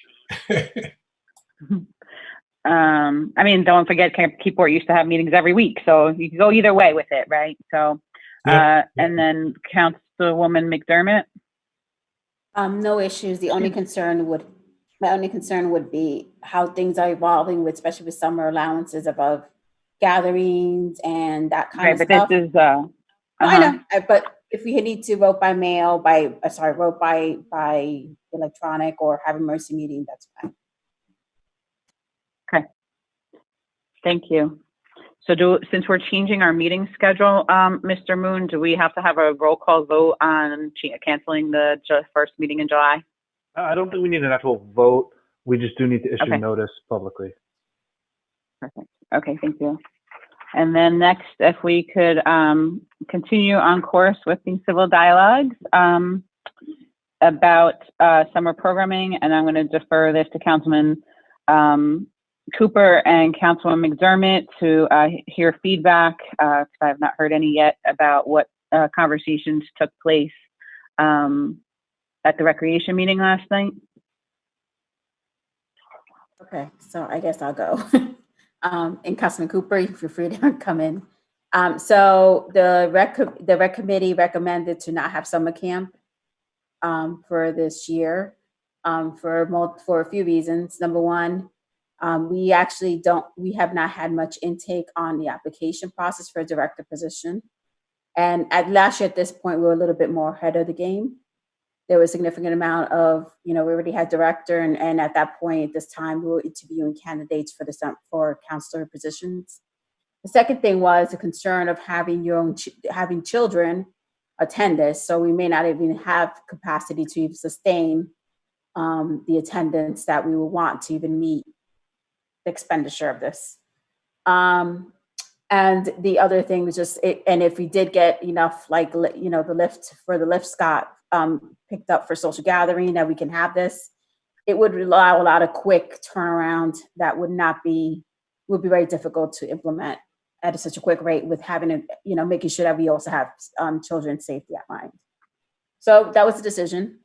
Don't forget Keyport used to have meetings every week, so you can go either way with it, right? So, and then Councilwoman McDermott? No issues. My only concern would be how things are evolving especially with summer allowances above gatherings and that kind of stuff. But No, I know, but if we need to vote by mail, vote by electronic or have emergency meeting, that's fine. Okay. Thank you. So since we're changing our meeting schedule, Mr. Moon, do we have to have a roll call vote on canceling the first meeting in July? I don't think we need an actual vote. We just do need to issue Okay. notice publicly. Perfect. Okay, thank you. And then next, if we could continue on course with the civil dialogues about summer programming, and I'm going to defer this to Councilman Cooper and Councilwoman McDermott to hear feedback, because I have not heard any yet about what conversations took place at the recreation meeting last night. Okay, so I guess I'll go. And Councilman Cooper, you feel free to come in. So the rec committee recommended to not have summer camp for this year for a few reasons. Number one, we have not had much intake on the application process for a director position. And last year at this point, we were a little bit more ahead of the game. There was a significant amount of, we already had director, and at that point, at this time, we were interviewing candidates for counselor positions. The second thing was the concern of having having children attend this, so we may not even have capacity to even sustain the attendance that we would want to even meet the expenditure of this. And the other thing was just, and if we did get enough, the lift got picked up for social gathering, that we can have this, it would allow a lot of quick turnaround that would be very difficult to implement at such a quick rate with having making sure that we also have children's safety at mind. So that was the decision.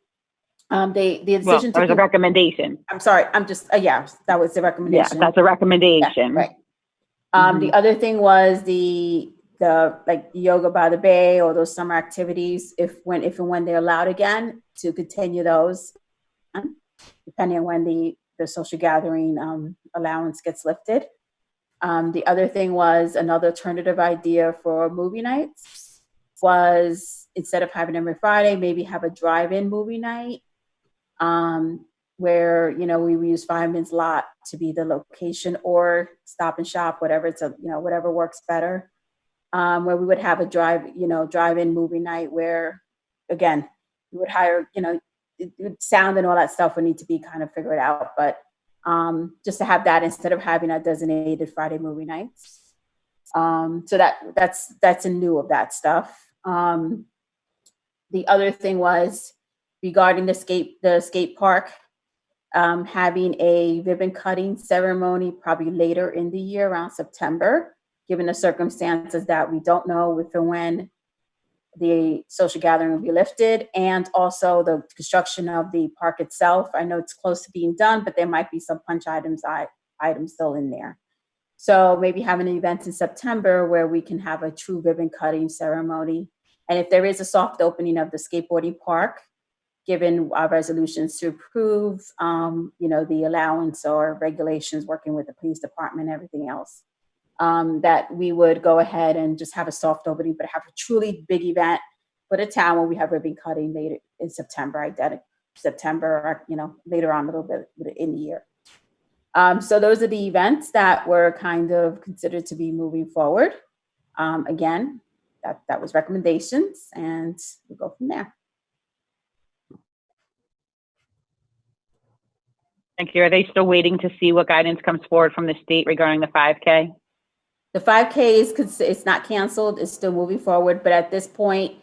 The decision that was a recommendation. I'm sorry, that was the recommendation. Yeah, that's a recommendation. Yeah, right. The other thing was the yoga by the bay or those summer activities, if and when they're allowed again, to continue those, depending on when the social gathering allowance gets lifted. The other thing was another alternative idea for movie nights was, instead of having every Friday, maybe have a drive-in movie night, where we use Fireman's Lot to be the location, or Stop and Shop, whatever whatever works better. Where we would have a drive-in movie night where, again, we would hire, sound and all that stuff would need to be kind of figured out, but just to have that instead of having a designated Friday movie nights. So that's in lieu of that stuff. The other thing was regarding the skate park, having a ribbon cutting ceremony probably later in the year, around September, given the circumstances that we don't know if and when the social gathering will be lifted, and also the construction of the park itself. I know it's close to being done, but there might be some punch items still in there. So maybe having an event in September where we can have a true ribbon cutting ceremony. And if there is a soft opening of the skateboarding park, given our resolutions to approve, the allowance or regulations, working with the police department and everything else, that we would go ahead and just have a soft opening, but have a truly big event for the town where we have ribbon cutting later in September, or, later on a little bit in the year. So those are the events that were kind of considered to be moving forward. Again, that was recommendations, and we'll go from there. Thank you. Are they still waiting to see what guidance comes forward from the state regarding the 5K? The 5K it's not canceled, it's still moving forward, but at this point,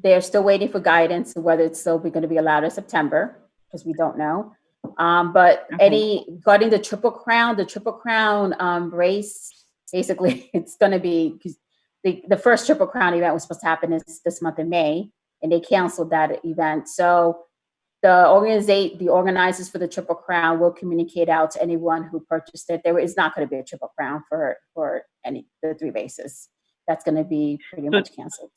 they're still waiting for guidance whether it's still going to be allowed in September, because we don't know. But regarding the Triple Crown race, basically it's going to be, because the first Triple Crown event was supposed to happen this month in May, and they canceled that event. So the organizers for the Triple Crown will communicate out to anyone who purchased it. There is not going to be a Triple Crown for the 3 races. That's going to be pretty much canceled.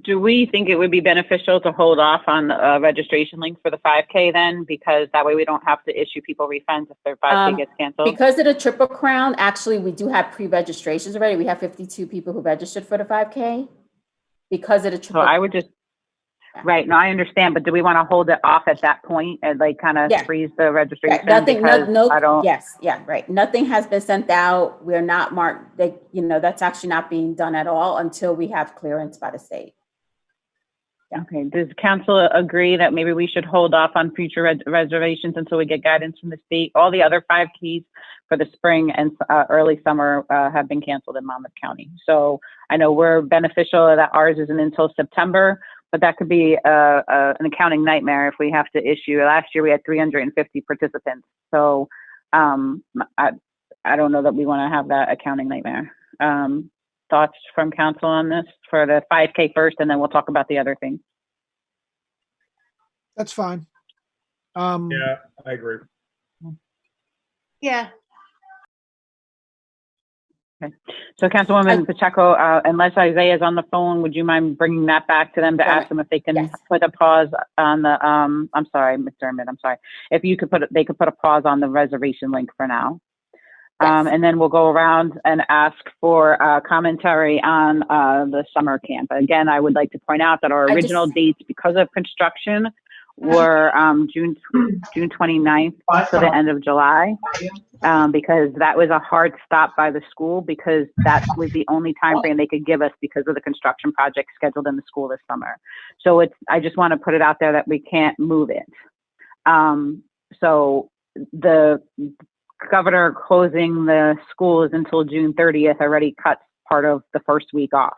Do we think it would be beneficial to hold off on the registration link for the 5K then? Because that way we don't have to issue people refunds if their 5K gets canceled? Because of the Triple Crown, actually, we do have pre-registrations already. We have 52 people who registered for the 5K. because of the So triple. I would just, right, no, I understand, but do we want to hold it off at that point and like kind of Yeah. freeze the registration? Nothing, Because no, I don't, yes, yeah, right. Nothing has been sent out. We're not marked, they, that's actually not being done at all until we have clearance by the state. okay, does council agree that maybe we should hold off on future reservations until we get guidance from the state? All the other 5 keys for the spring and early summer have been canceled in Monmouth County. So I know we're beneficial that ours isn't until September, but that could be an accounting nightmare if we have to issue. Last year we had 350 participants. So I don't know that we want to have that accounting nightmare. Thoughts from council on this for the 5K first, and then we'll talk about the other things. That's fine. Yeah, I agree. Yeah. Okay. So Councilwoman Pacheco, unless Isaiah is on the phone, would you mind bringing that back to them to ask them if they can put a pause on the, I'm sorry, McDermott, I'm sorry. If you could they could put a pause on the reservation link for now. And then we'll go around and ask for commentary on the summer camp. Again, I would like to point out that our original dates, because of construction, were June 29th to the end of July, because that was a hard stop by the school, because that was the only time frame they could give us because of the construction project scheduled in the school this summer. So I just want to put it out there that we can't move it. So the governor closing the schools until June 30th already cuts part of the first week off.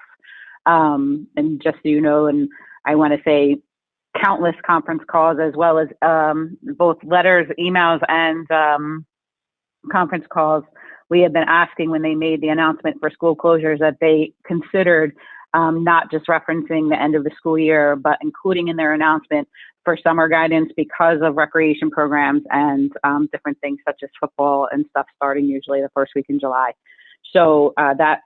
And just so you know, and I want to say countless conference calls, as well as both letters, emails, and conference calls, we have been asking when they made the announcement for school closures that they considered not just referencing the end of the school year, but including in their announcement for summer guidance because of recreation programs and different things such as football and stuff starting usually the first week in July. So that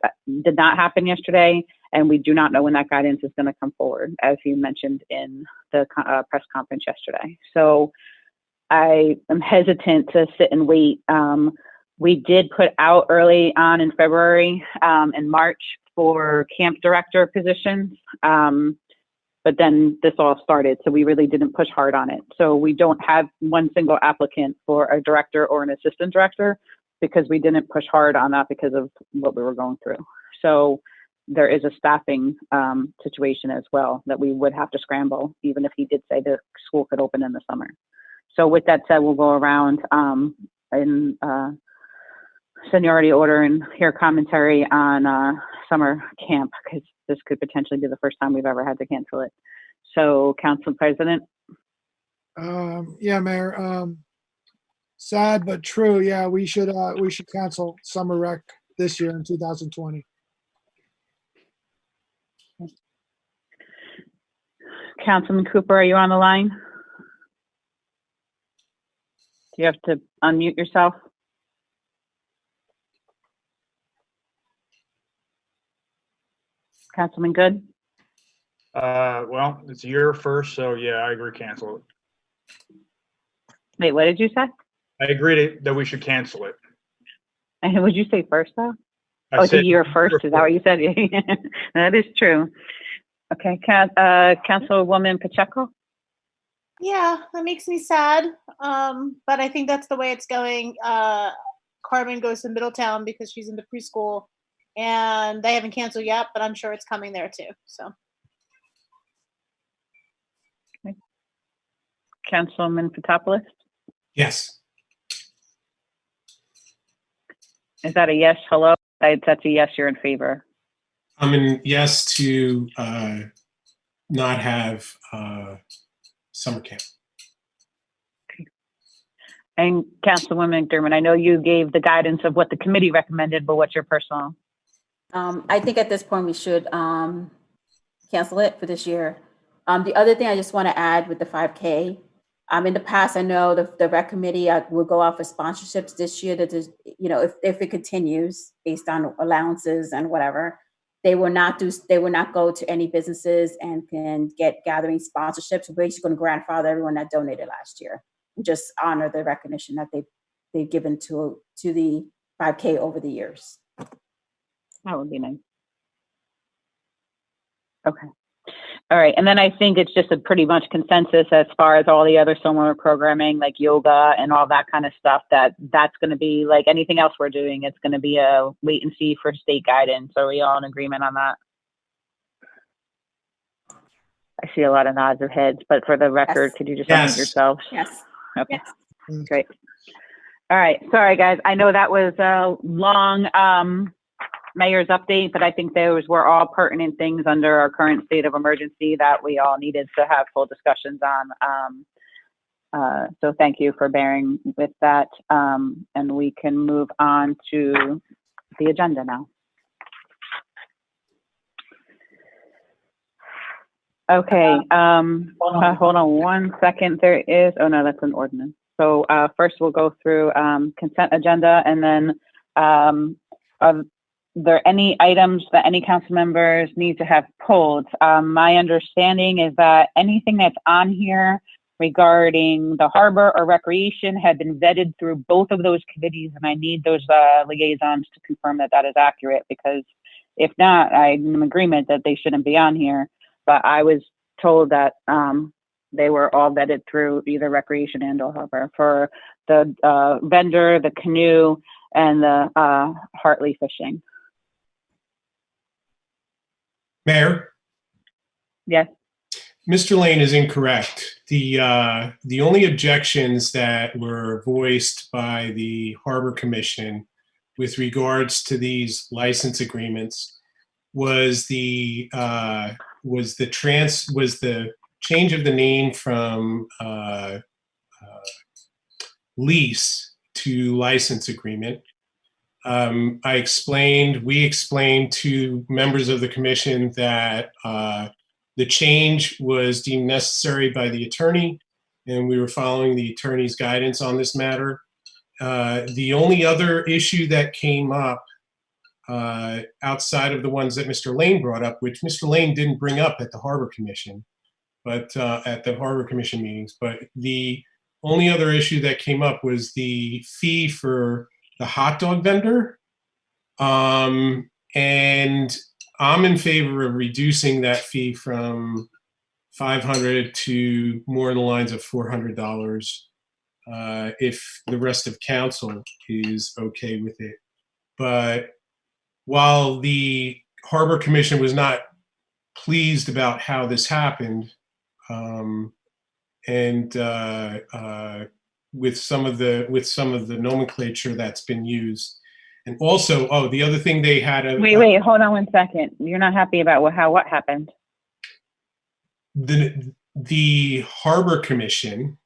did not happen yesterday, and we do not know when that guidance is going to come forward, as you mentioned in the press conference yesterday. So I am hesitant to sit and wait. We did put out early on in February and March for camp director positions. But then this all started, so we really didn't push hard on it. So we don't have one single applicant for a director or an assistant director because we didn't push hard on that because of what we were going through. So there is a staffing situation as well that we would have to scramble, even if he did say the school could open in the summer. So with that said, we'll go around in seniority order and hear commentary on summer camp, because this could potentially be the first time we've ever had to cancel it. So, Council President. Yeah, Mayor. Sad but true. Yeah, we should cancel summer rec this year in 2020. Councilman Cooper, are you on the line? Do you have to unmute yourself? Councilman Good? Well, it's your first, so yeah, I agree, cancel it. Wait, what did you say? I agree that we should cancel it. And would you say first though? I said said you're first, is that what you said? That is true. Okay, Councilwoman Pacheco? Yeah, that makes me sad. But I think that's the way it's going. Carmen goes to Middletown because she's in the preschool, and they haven't canceled yet, but I'm sure it's coming there too. So. Okay. Councilman Fotopoulos? Yes. Is that a yes? Hello? That's a yes, you're in favor. I'm in yes to not have summer camp. And Councilwoman McDermott, I know you gave the guidance of what the committee recommended, but what's your personal? I think at this point we should cancel it for this year. The other thing I just want to add with the 5K, in the past, I know the rec committee will go out for sponsorships this year. That is, if it continues based on allowances and whatever, they will not go to any businesses and can get gathering sponsorships. We're just going to grandfather everyone that donated last year and just honor the recognition that they've given to the 5K over the years. That would be nice. Okay. All right. And then I think it's just a pretty much consensus as far as all the other summer programming, like yoga and all that kind of stuff, that's going to be like anything else we're doing. It's going to be a wait and see for state guidance. Are we all in agreement on that? I see a lot of nods of heads, but for the record, Yes. could you just Yes. unmute yourselves? Yes. Okay. Great. All right. Sorry, guys. I know that was a long mayor's update, but I think those were all pertinent things under our current state of emergency that we all needed to have full discussions on. So thank you for bearing with that. And we can move on to the agenda now. Okay, hold on one second. There is, oh no, that's an ordinance. So first we'll go through consent agenda, and then are there any items that any council members need to have pulled? My understanding is that anything that's on here regarding the harbor or recreation had been vetted through both of those committees, and I need those liaisons to confirm that that is accurate, because if not, I'm in agreement that they shouldn't be on here. But I was told that they were all vetted through either recreation and or harbor for the vendor, the canoe, and the Hartley fishing. Mayor? Yes. Mr. Lane is incorrect. The only objections that were voiced by the Harbor Commission with regards to these license agreements was the change of the name from lease to license agreement. We explained to members of the commission that the change was deemed necessary by the attorney, and we were following the attorney's guidance on this matter. The only other issue that came up outside of the ones that Mr. Lane brought up, which Mr. Lane didn't bring up at the Harbor Commission, but at the Harbor Commission meetings, but the only other issue that came up was the fee for the hot dog vendor. And I'm in favor of reducing that fee from $500 to more in the lines of $400 if the rest of council is okay with it. But while the Harbor Commission was not pleased about how this happened, and with some of the nomenclature that's been used, and also, the other thing they had. Wait, hold on 1 second. You're not happy about what happened? The Harbor Commission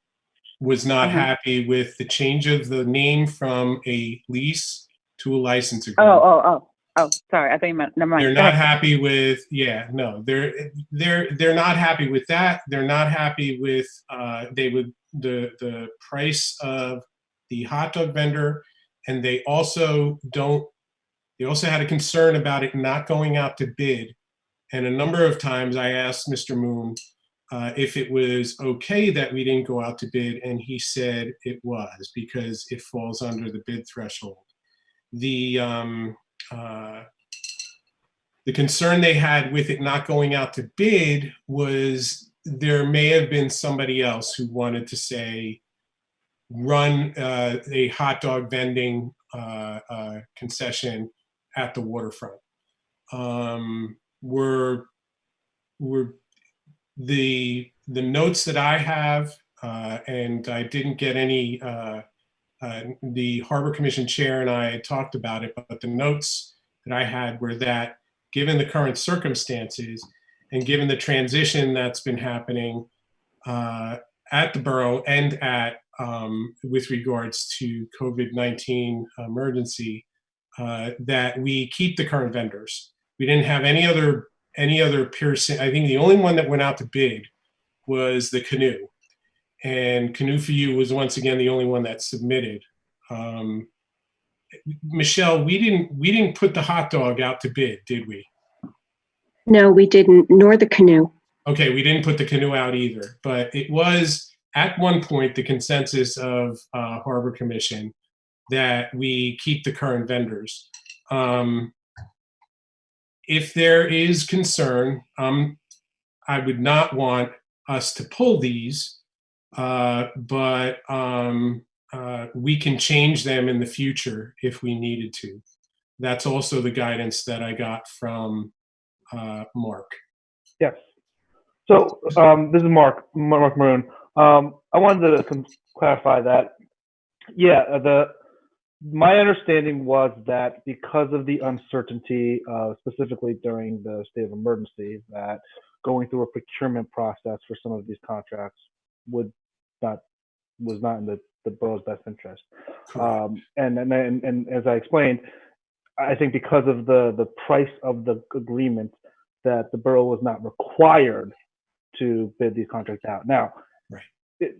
was not happy with the change of the name from a lease to a license agreement. Oh, sorry. I thought you meant, never mind. They're not happy with, they're not happy with that. They're not happy with, the price of the hot dog vendor. And they also had a concern about it not going out to bid. And a number of times I asked Mr. Moon if it was okay that we didn't go out to bid. And he said it was, because it falls under the bid threshold. The concern they had with it not going out to bid was there may have been somebody else who wanted to say, run a hot dog vending concession at the waterfront. The notes that I have, and I didn't get any, the Harbor Commission chair and I had talked about it, but the notes that I had were that given the current circumstances and given the transition that's been happening at the borough and at with regards to COVID-19 emergency, that we keep the current vendors. We didn't have any other piercing. I think the only one that went out to bid was the canoe, and Canoe for You was once again the only one that submitted. Michelle, we didn't put the hot dog out to bid, did we? No, we didn't, nor the canoe. Okay, we didn't put the canoe out either, but it was at one point the consensus of Harbor Commission that we keep the current vendors. if there is concern, I would not want us to pull these, but we can change them in the future if we needed to. That's also the guidance that I got from Mark. Yes. So this is Mark Maroon. I wanted to clarify that. Yeah, my understanding was that because of the uncertainty, specifically during the state of emergency, that going through a procurement process for some of these contracts was not in the borough's best interest. And as I explained, I think because of the price of the agreement, that the borough was not required to bid these contracts out. Now,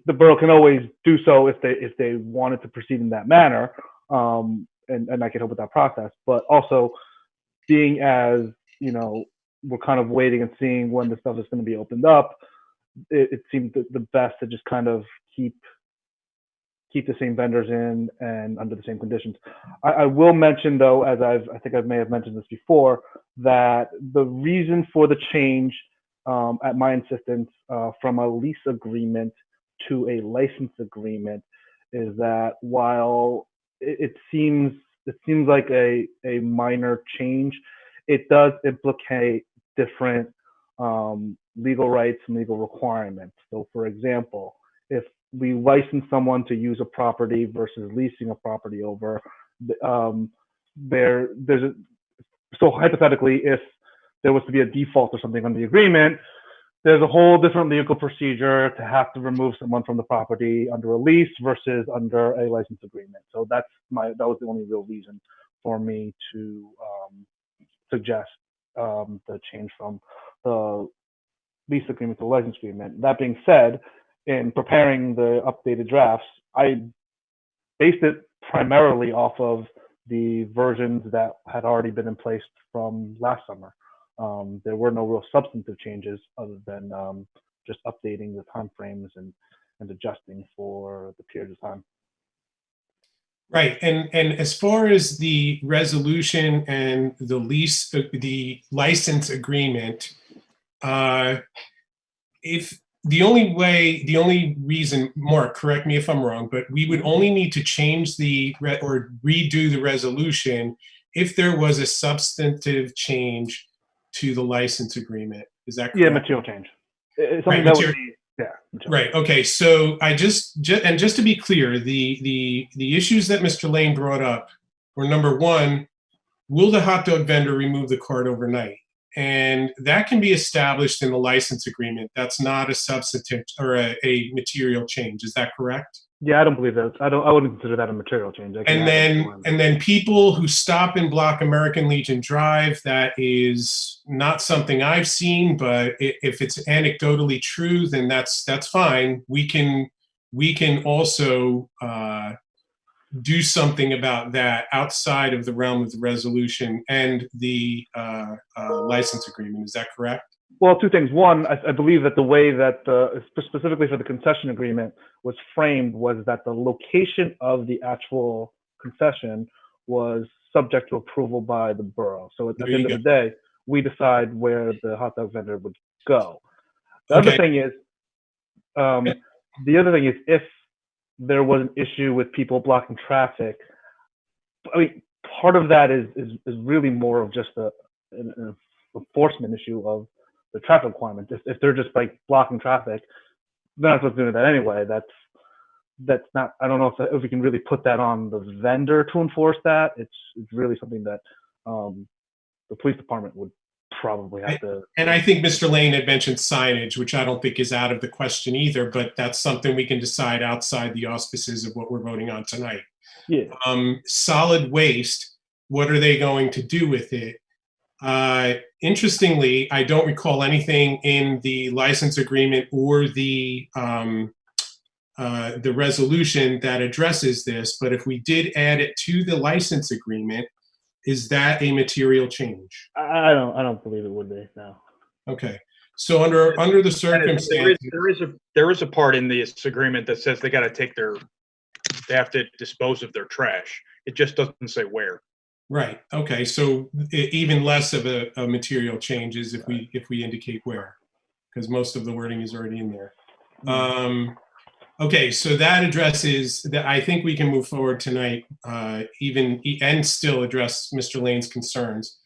the borough can always do so if they wanted to proceed in that manner, and I can help with that process. But also, being as we're kind of waiting and seeing when the stuff is going to be opened up, it seemed the best to just kind of keep the same vendors in and under the same conditions. I will mention, though, as I think I may have mentioned this before, that the reason for the change, at my insistence, from a lease agreement to a license agreement, is that while it seems like a minor change, it does implicate different legal rights and legal requirements. So, for example, if we license someone to use a property versus leasing a property over, so hypothetically, if there was to be a default or something on the agreement, there's a whole different legal procedure to have to remove someone from the property under a lease versus under a license agreement. So that was the only real reason for me to suggest the change from the lease agreement to the license agreement. That being said, in preparing the updated drafts, I based it primarily off of the versions that had already been in place from last summer. There were no real substantive changes other than just updating the timeframes and adjusting for the period of time. Right, and as far as the resolution and the lease, the license agreement, if the only reason, Mark, correct me if I'm wrong, but we would only need to change or redo the resolution if there was a substantive change to the license agreement. Is that correct? Yeah, material change. Something that would be, yeah. Right. Okay. So just to be clear, the issues that Mr. Lane brought up were, number one, will the hot dog vendor remove the cart overnight? And that can be established in the license agreement. That's not a substantive or a material change. Is that correct? Yeah, I don't believe that. I wouldn't consider that a material change. And then people who stop and block American Legion Drive, that is not something I've seen, but if it's anecdotally true, then that's fine. We can also do something about that outside of the realm of the resolution and the license agreement. Is that correct? Well, two things. One, I believe that the way that specifically for the concession agreement was framed was that the location of the actual concession was subject to approval by the borough. So at the end of the day, we decide where the hot dog vendor would go. The other thing is, if there was an issue with people blocking traffic, I mean, part of that is really more of just an enforcement issue of the traffic requirements. If they're just like blocking traffic, they're not supposed to do that anyway. That's not. I don't know if we can really put that on the vendor to enforce that. It's really something that the police department would probably have to. And I think Mr. Lane had mentioned signage, which I don't think is out of the question either. But that's something we can decide outside the auspices of what we're voting on tonight. Yeah. Solid waste. What are they going to do with it? Interestingly, I don't recall anything in the license agreement or the resolution that addresses this, but if we did add it to the license agreement, is that a material change? I don't believe it would be, no. Okay. So under the circumstances, there is a part in this agreement that says they have to dispose of their trash. It just doesn't say where. Right. Okay. So even less of a material changes if we indicate where, because most of the wording is already in there. Okay. So that addresses that. I think we can move forward tonight, and still address Mr. Lane's concerns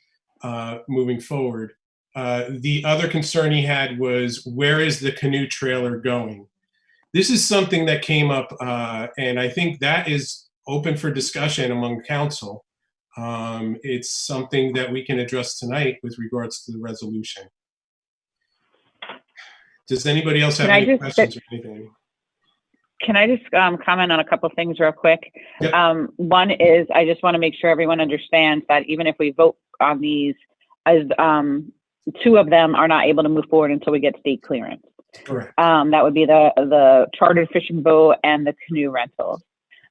moving forward. The other concern he had was, where is the canoe trailer going? This is something that came up, and I think that is open for discussion among council. It's something that we can address tonight with regards to the resolution. Does anybody else have any questions or anything? Can I just comment on a couple things real quick? Yep. One is, I just want to make sure everyone understands that even if we vote on these, as two of them are not able to move forward until we get state clearance. Correct. That would be the chartered fishing boat and the canoe rental.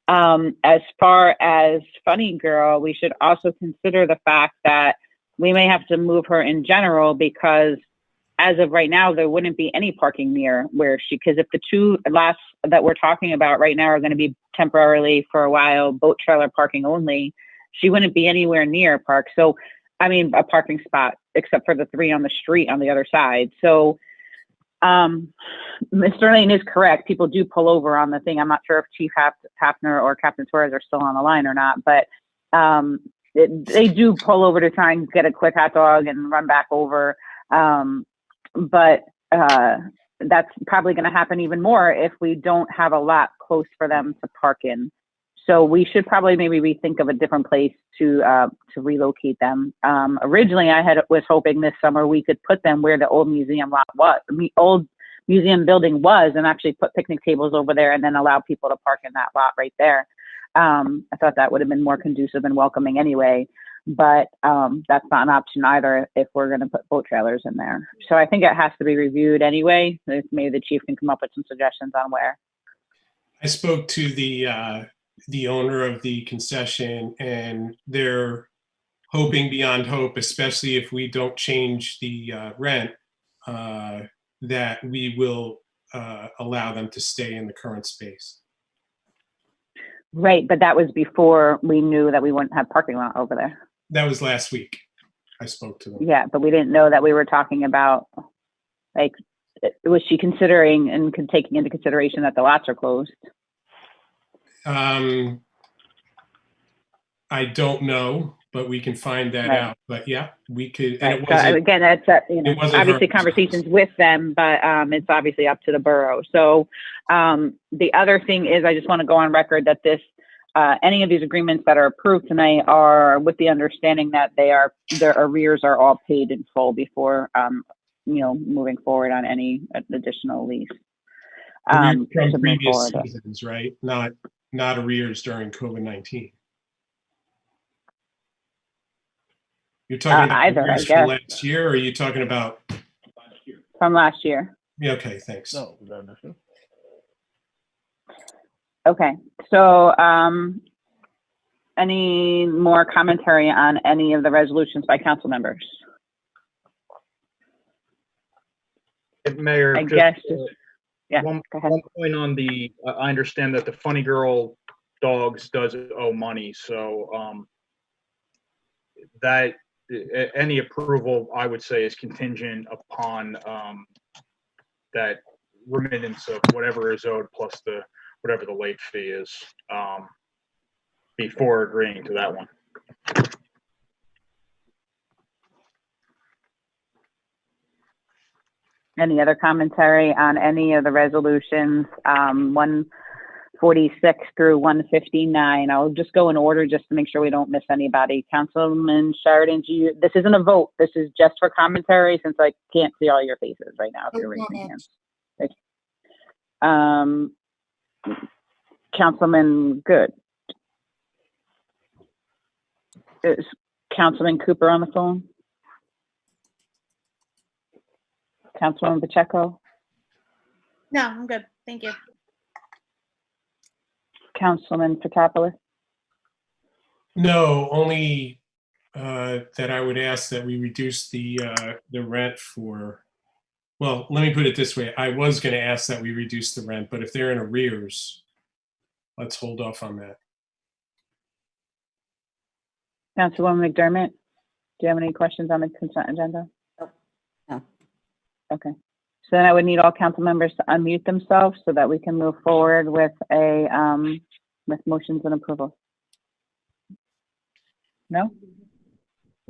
As far as Funny Girl, we should also consider the fact that we may have to move her in general, because as of right now, there wouldn't be any parking near where because if the two last that we're talking about right now are going to be temporarily for a while, boat trailer parking only, she wouldn't be anywhere near park. So, I mean, a parking spot, except for the 3 on the street on the other side. So, Mr. Lane is correct. People do pull over on the thing. I'm not sure if Chief Hafner or Captain Torres are still on the line or not, but they do pull over to try and get a quick hot dog and run back over. But that's probably going to happen even more if we don't have a lot close for them to park in. So we should probably maybe rethink of a different place to relocate them. Originally, I was hoping this summer we could put them where the old museum lot was, the old museum building was, and actually put picnic tables over there and then allow people to park in that lot right there. I thought that would have been more conducive and welcoming anyway. But that's not an option either if we're going to put boat trailers in there. So I think it has to be reviewed anyway. Maybe the chief can come up with some suggestions on where. I spoke to the owner of the concession, and they're hoping beyond hope, especially if we don't change the rent, that we will allow them to stay in the current space. Right, but that was before we knew that we wouldn't have parking lot over there. That was last week. I spoke to them. Yeah, but we didn't know that we were talking about, like, was she considering and taking into consideration that the lots are closed? I don't know, but we can find that out. But yeah, we could. And it wasn't, so again, that's obviously conversations with them, but it's obviously up to the borough. So the other thing is, I just want to go on record that any of these agreements that are approved tonight are with the understanding that their arrears are all paid in full before moving forward on any additional lease. From previous seasons, right? Not arrears during COVID-19. You're talking about either, arrears I guess. from last year, or are you talking about from last year? Yeah. Okay. Thanks. No. Okay. So, any more commentary on any of the resolutions by council members? Mayor, I guess. Yeah. One point on the, I understand that the Funny Girl Dogs does owe money, so that any approval, I would say, is contingent upon that remittance of whatever is owed plus whatever the late fee is before agreeing to that one. Any other commentary on any of the resolutions, 146 through 159? I'll just go in order just to make sure we don't miss anybody. Councilman Sheridan, this isn't a vote. This is just for commentary since I can't see all your faces right now if you're raising hands. Councilman Good. Is Councilman Cooper on the phone? Councilwoman Pacheco? No, I'm good. Thank you. Councilman Fotopoulos? No, only that I would ask that we reduce the rent for. Well, let me put it this way. I was going to ask that we reduce the rent, but if they're in arrears, let's hold off on that. Councilwoman McDermott, do you have any questions on the consent agenda? No. Okay. So then I would need all council members to unmute themselves so that we can move forward with with motions and approval. No?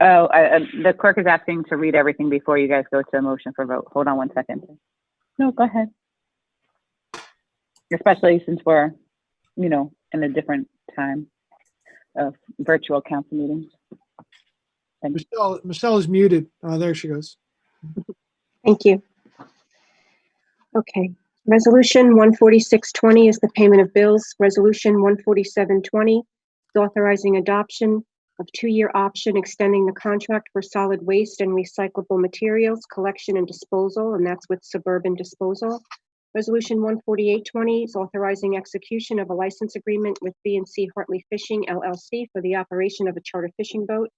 Oh, the clerk is asking to read everything before you guys go to a motion for vote. Hold on one second. No, go ahead. Especially since we're, in a different time of virtual council meetings. Michelle is muted. There she goes. Thank you. Okay. Resolution 14620 is the payment of bills. Resolution 14720 is authorizing adoption of 2-year option extending the contract for solid waste and recyclable materials collection and disposal, and that's with Suburban Disposal. Resolution 14820 is authorizing execution of a license agreement with B&C Hartley Fishing LLC for the operation of a charter fishing boat.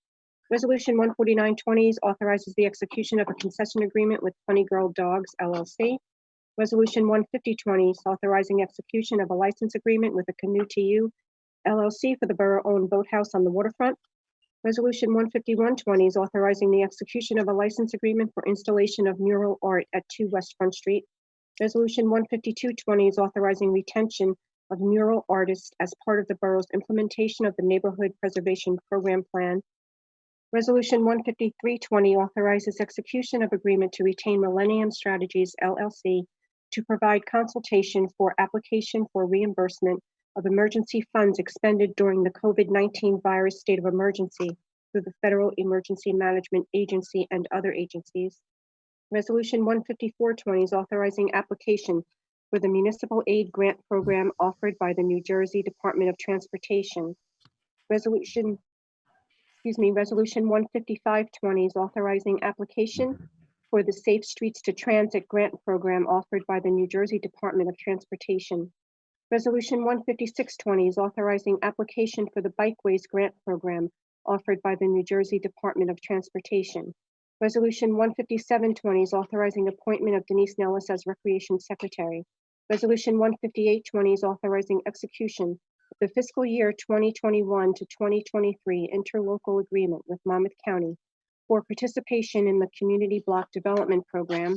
Resolution 14920 authorizes the execution of a concession agreement with Funny Girl Dogs LLC. Resolution 15020 is authorizing execution of a license agreement with a Canoe to You LLC for the borough-owned boathouse on the waterfront. Resolution 15120 is authorizing the execution of a license agreement for installation of mural art at 2 West Front Street. Resolution 15220 is authorizing retention of mural artists as part of the borough's implementation of the Neighborhood Preservation Program Plan. Resolution 15320 authorizes execution of agreement to retain Millennium Strategies LLC to provide consultation for application for reimbursement of emergency funds expended during the COVID-19 virus state of emergency through the Federal Emergency Management Agency and other agencies. Resolution 15420 is authorizing application for the Municipal Aid Grant Program offered by the New Jersey Department of Transportation. Resolution 15520 is authorizing application for the Safe Streets to Transit Grant Program offered by the New Jersey Department of Transportation. Resolution 15620 is authorizing application for the Bikeways Grant Program offered by the New Jersey Department of Transportation. Resolution 15720 is authorizing appointment of Denise Nellis as Recreation Secretary. Resolution 15820 is authorizing execution of the fiscal year 2021 to 2023 interlocal agreement with Monmouth County for participation in the Community Block Development Program.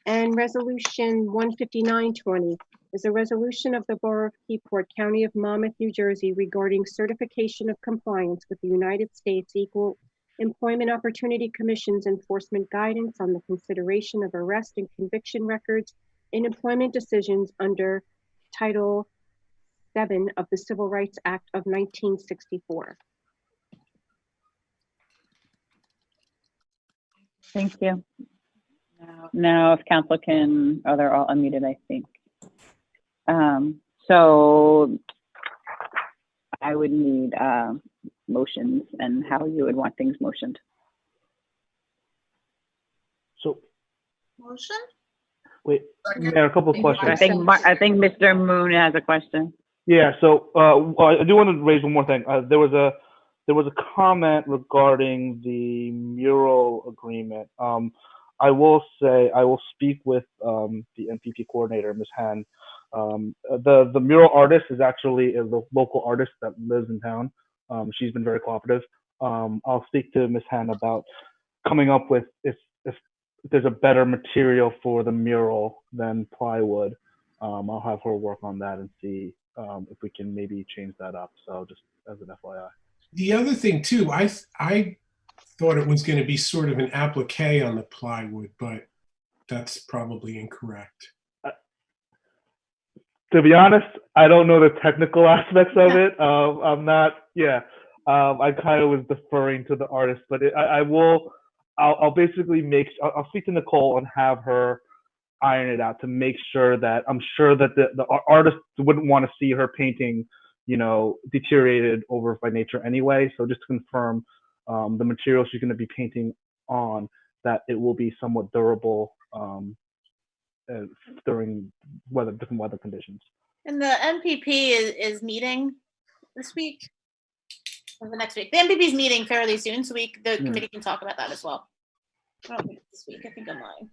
And Resolution 15920 is a resolution of the Borough of Keyport, County of Monmouth, New Jersey, regarding certification of compliance with the United States Equal Employment Opportunity Commission's enforcement guidance on the consideration of arrest and conviction records in employment decisions under Title VII of the Civil Rights Act of 1964. Thank you. Now, if council can, oh, they're all unmuted, I think. So I would need motions and how you would want things motioned. So, Motion? wait, Mayor, a couple of questions. I think Mr. Moon has a question. Yeah, so I do want to raise one more thing. There was a comment regarding the mural agreement. I will say I will speak with the MPP coordinator, Ms. Han. The mural artist is actually a local artist that lives in town. She's been very cooperative. I'll speak to Ms. Han about coming up with if there's a better material for the mural than plywood. I'll have her work on that and see if we can maybe change that up. So just as an FYI. The other thing too, I thought it was going to be sort of an applique on the plywood, but that's probably incorrect. To be honest, I don't know the technical aspects of it. I'm not, I kind of was deferring to the artist, but I'll basically I'll speak to Nicole and have her iron it out to make sure that I'm sure that the artist wouldn't want to see her painting, deteriorated over by nature anyway. So just to confirm the material she's going to be painting on, that it will be somewhat durable during different weather conditions. And the MPP is meeting this week or the next week. The MPP is meeting fairly soon, so the committee can talk about that as well. I don't think it's this week. I think I'm lying.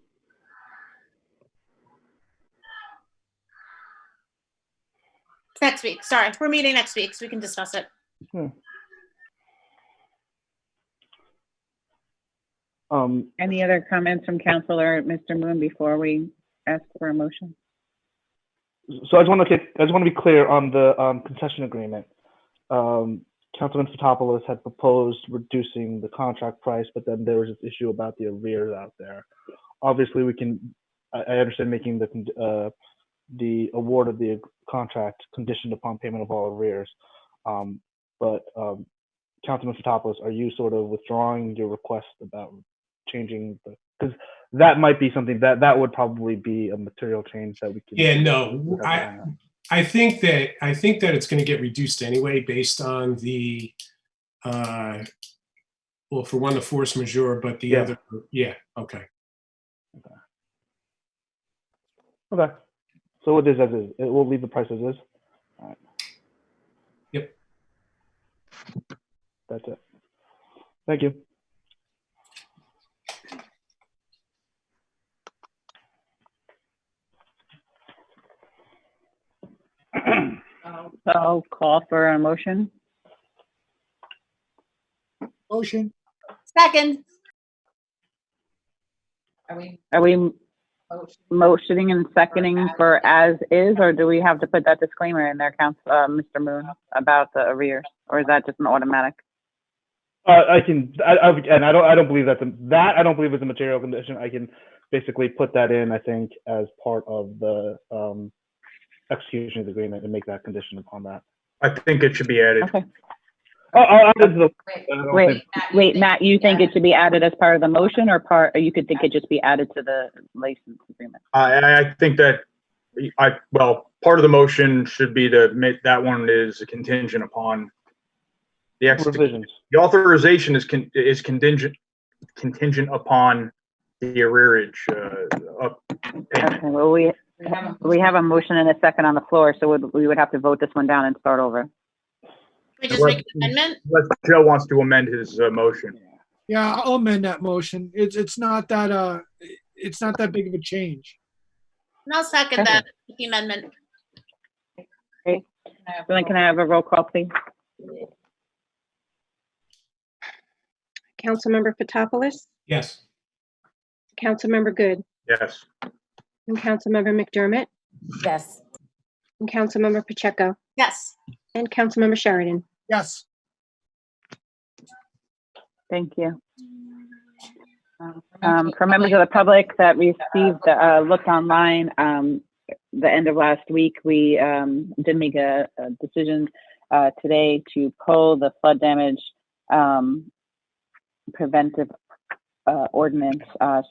Next week. Sorry, we're meeting next week, so we can discuss it. Any other comments from council or Mr. Moon before we ask for a motion? So I just want to be clear on the concession agreement. Councilman Fotopoulos had proposed reducing the contract price, but then there was this issue about the arrears out there. Obviously, I understand making the award of the contract conditioned upon payment of all arrears. But Councilman Fotopoulos, are you sort of withdrawing your request about changing because that might be something that would probably be a material change that we can. Yeah, no, I think that it's going to get reduced anyway based on the well, for one, the force majeure, but the other, yeah, okay. Okay. So it is as is. It will leave the price as is. All right. Yep. That's it. Thank you. So I'll call for a motion. Motion. Second. Are we motioning and seconding for as is, or do we have to put that disclaimer in there, Mr. Moon, about the arrears, or is that just an automatic? I don't believe I don't believe it's a material condition. I can basically put that in, I think, as part of the execution of the agreement and make that condition upon that. I think it should be added. Okay. Wait, Matt, you think it should be added as part of the motion, or you could think it just be added to the license agreement? I think that part of the motion should be to admit that one is contingent upon the revisions. The authorization is contingent upon the arrearage. Okay, well, we have a motion and a second on the floor, so we would have to vote this one down and start over. We just make an amendment? Unless Joe wants to amend his motion. Yeah, I'll amend that motion. It's not that big of a change. And I'll second that, the amendment. Okay. Then can I have a roll call, please? Councilmember Fotopoulos, Yes. Councilmember Good, Yes. and Councilmember McDermott, Yes. and Councilmember Pacheco, Yes. and Councilmember Sheridan. Yes. Thank you. For members of the public that received looked online, the end of last week, we did make a decision today to pull the flood damage preventive ordinance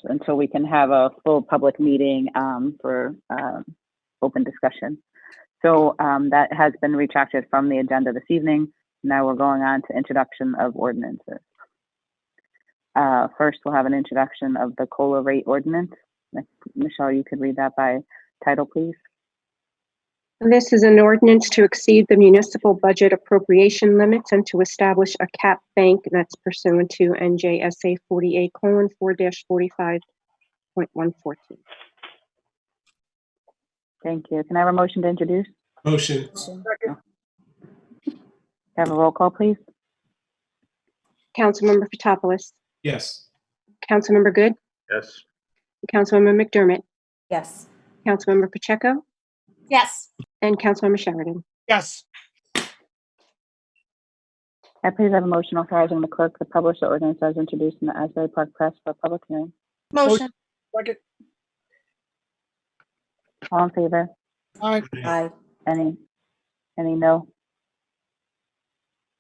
until we can have a full public meeting for open discussion. So that has been retracted from the agenda this evening. Now we're going on to introduction of ordinances. First, we'll have an introduction of the COLA rate ordinance. Michelle, you could read that by title, please. This is an ordinance to exceed the municipal budget appropriation limits and to establish a cap bank that's pursuant to NJSA 48:4-45.114. Thank you. Can I have a motion to introduce? Motion. Have a roll call, please. Councilmember Fotopoulos, Yes. Councilmember Good, Yes. Councilmember McDermott, Yes. Councilmember Pacheco, Yes. and Councilmember Sheridan. Yes. Can I please have a motion authorizing the clerk to publish the ordinance as introduced in the Asbury Park Press for a public hearing? Motion. Second. All in favor? Aye. Aye. Any no?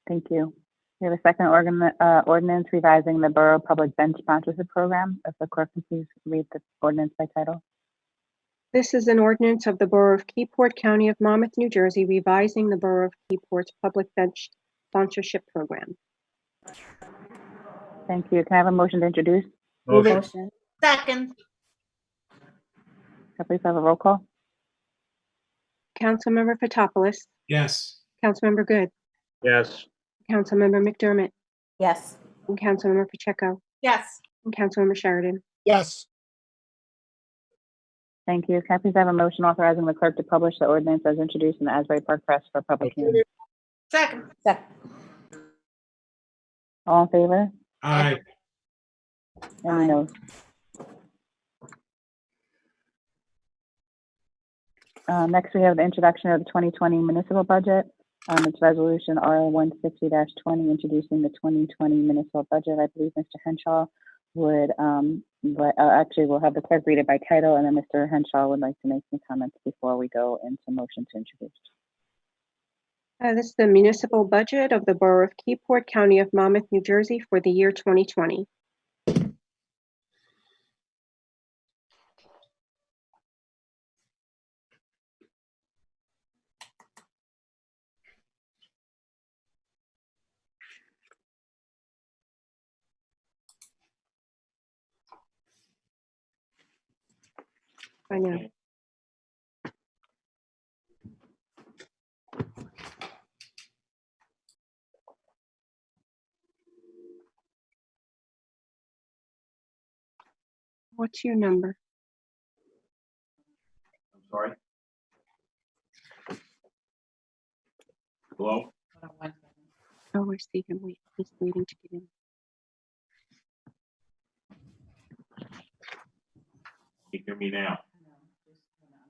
Thank you. We have a second ordinance revising the Borough Public Bench Sponsorship Program. If the clerk can please read the ordinance by title. This is an ordinance of the Borough of Keyport, County of Monmouth, New Jersey, revising the Borough of Keyport's Public Bench Sponsorship Program. Thank you. Can I have a motion to introduce? Motion. Second. Can I please have a roll call? Councilmember Fotopoulos, Yes. Councilmember Good, Yes. Councilmember McDermott, Yes. and Councilmember Pacheco, Yes. and Councilmember Sheridan. Yes. Thank you. Can I please have a motion authorizing the clerk to publish the ordinance as introduced in the Asbury Park Press for a public hearing? Second. Second. All in favor? Aye. Any noes? Next, we have the introduction of the 2020 municipal budget. It's resolution R 160-20, introducing the 2020 municipal budget. I believe Mr. Henshaw would, actually, we'll have the clerk read it by title, and then Mr. Henshaw would like to make some comments before we go into motion to introduce. This is the municipal budget of the Borough of Keyport, County of Monmouth, New Jersey for the year 2020. I know. What's your number? I'm sorry. Hello? Oh, we're Stephen. Wait, he's waiting to get in. Can you hear me now?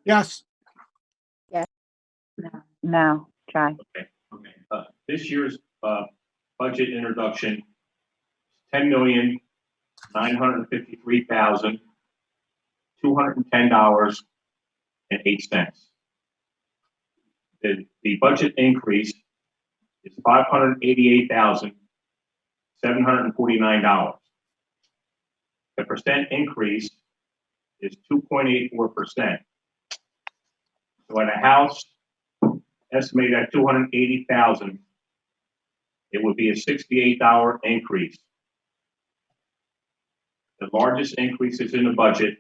Yes. No, try. Okay. This year's budget introduction, $10,953,210.08. The budget increase is $588,749. The percent increase is 2.84%. So at a house estimated at $280,000, it would be a $68 increase. The largest increases in the budget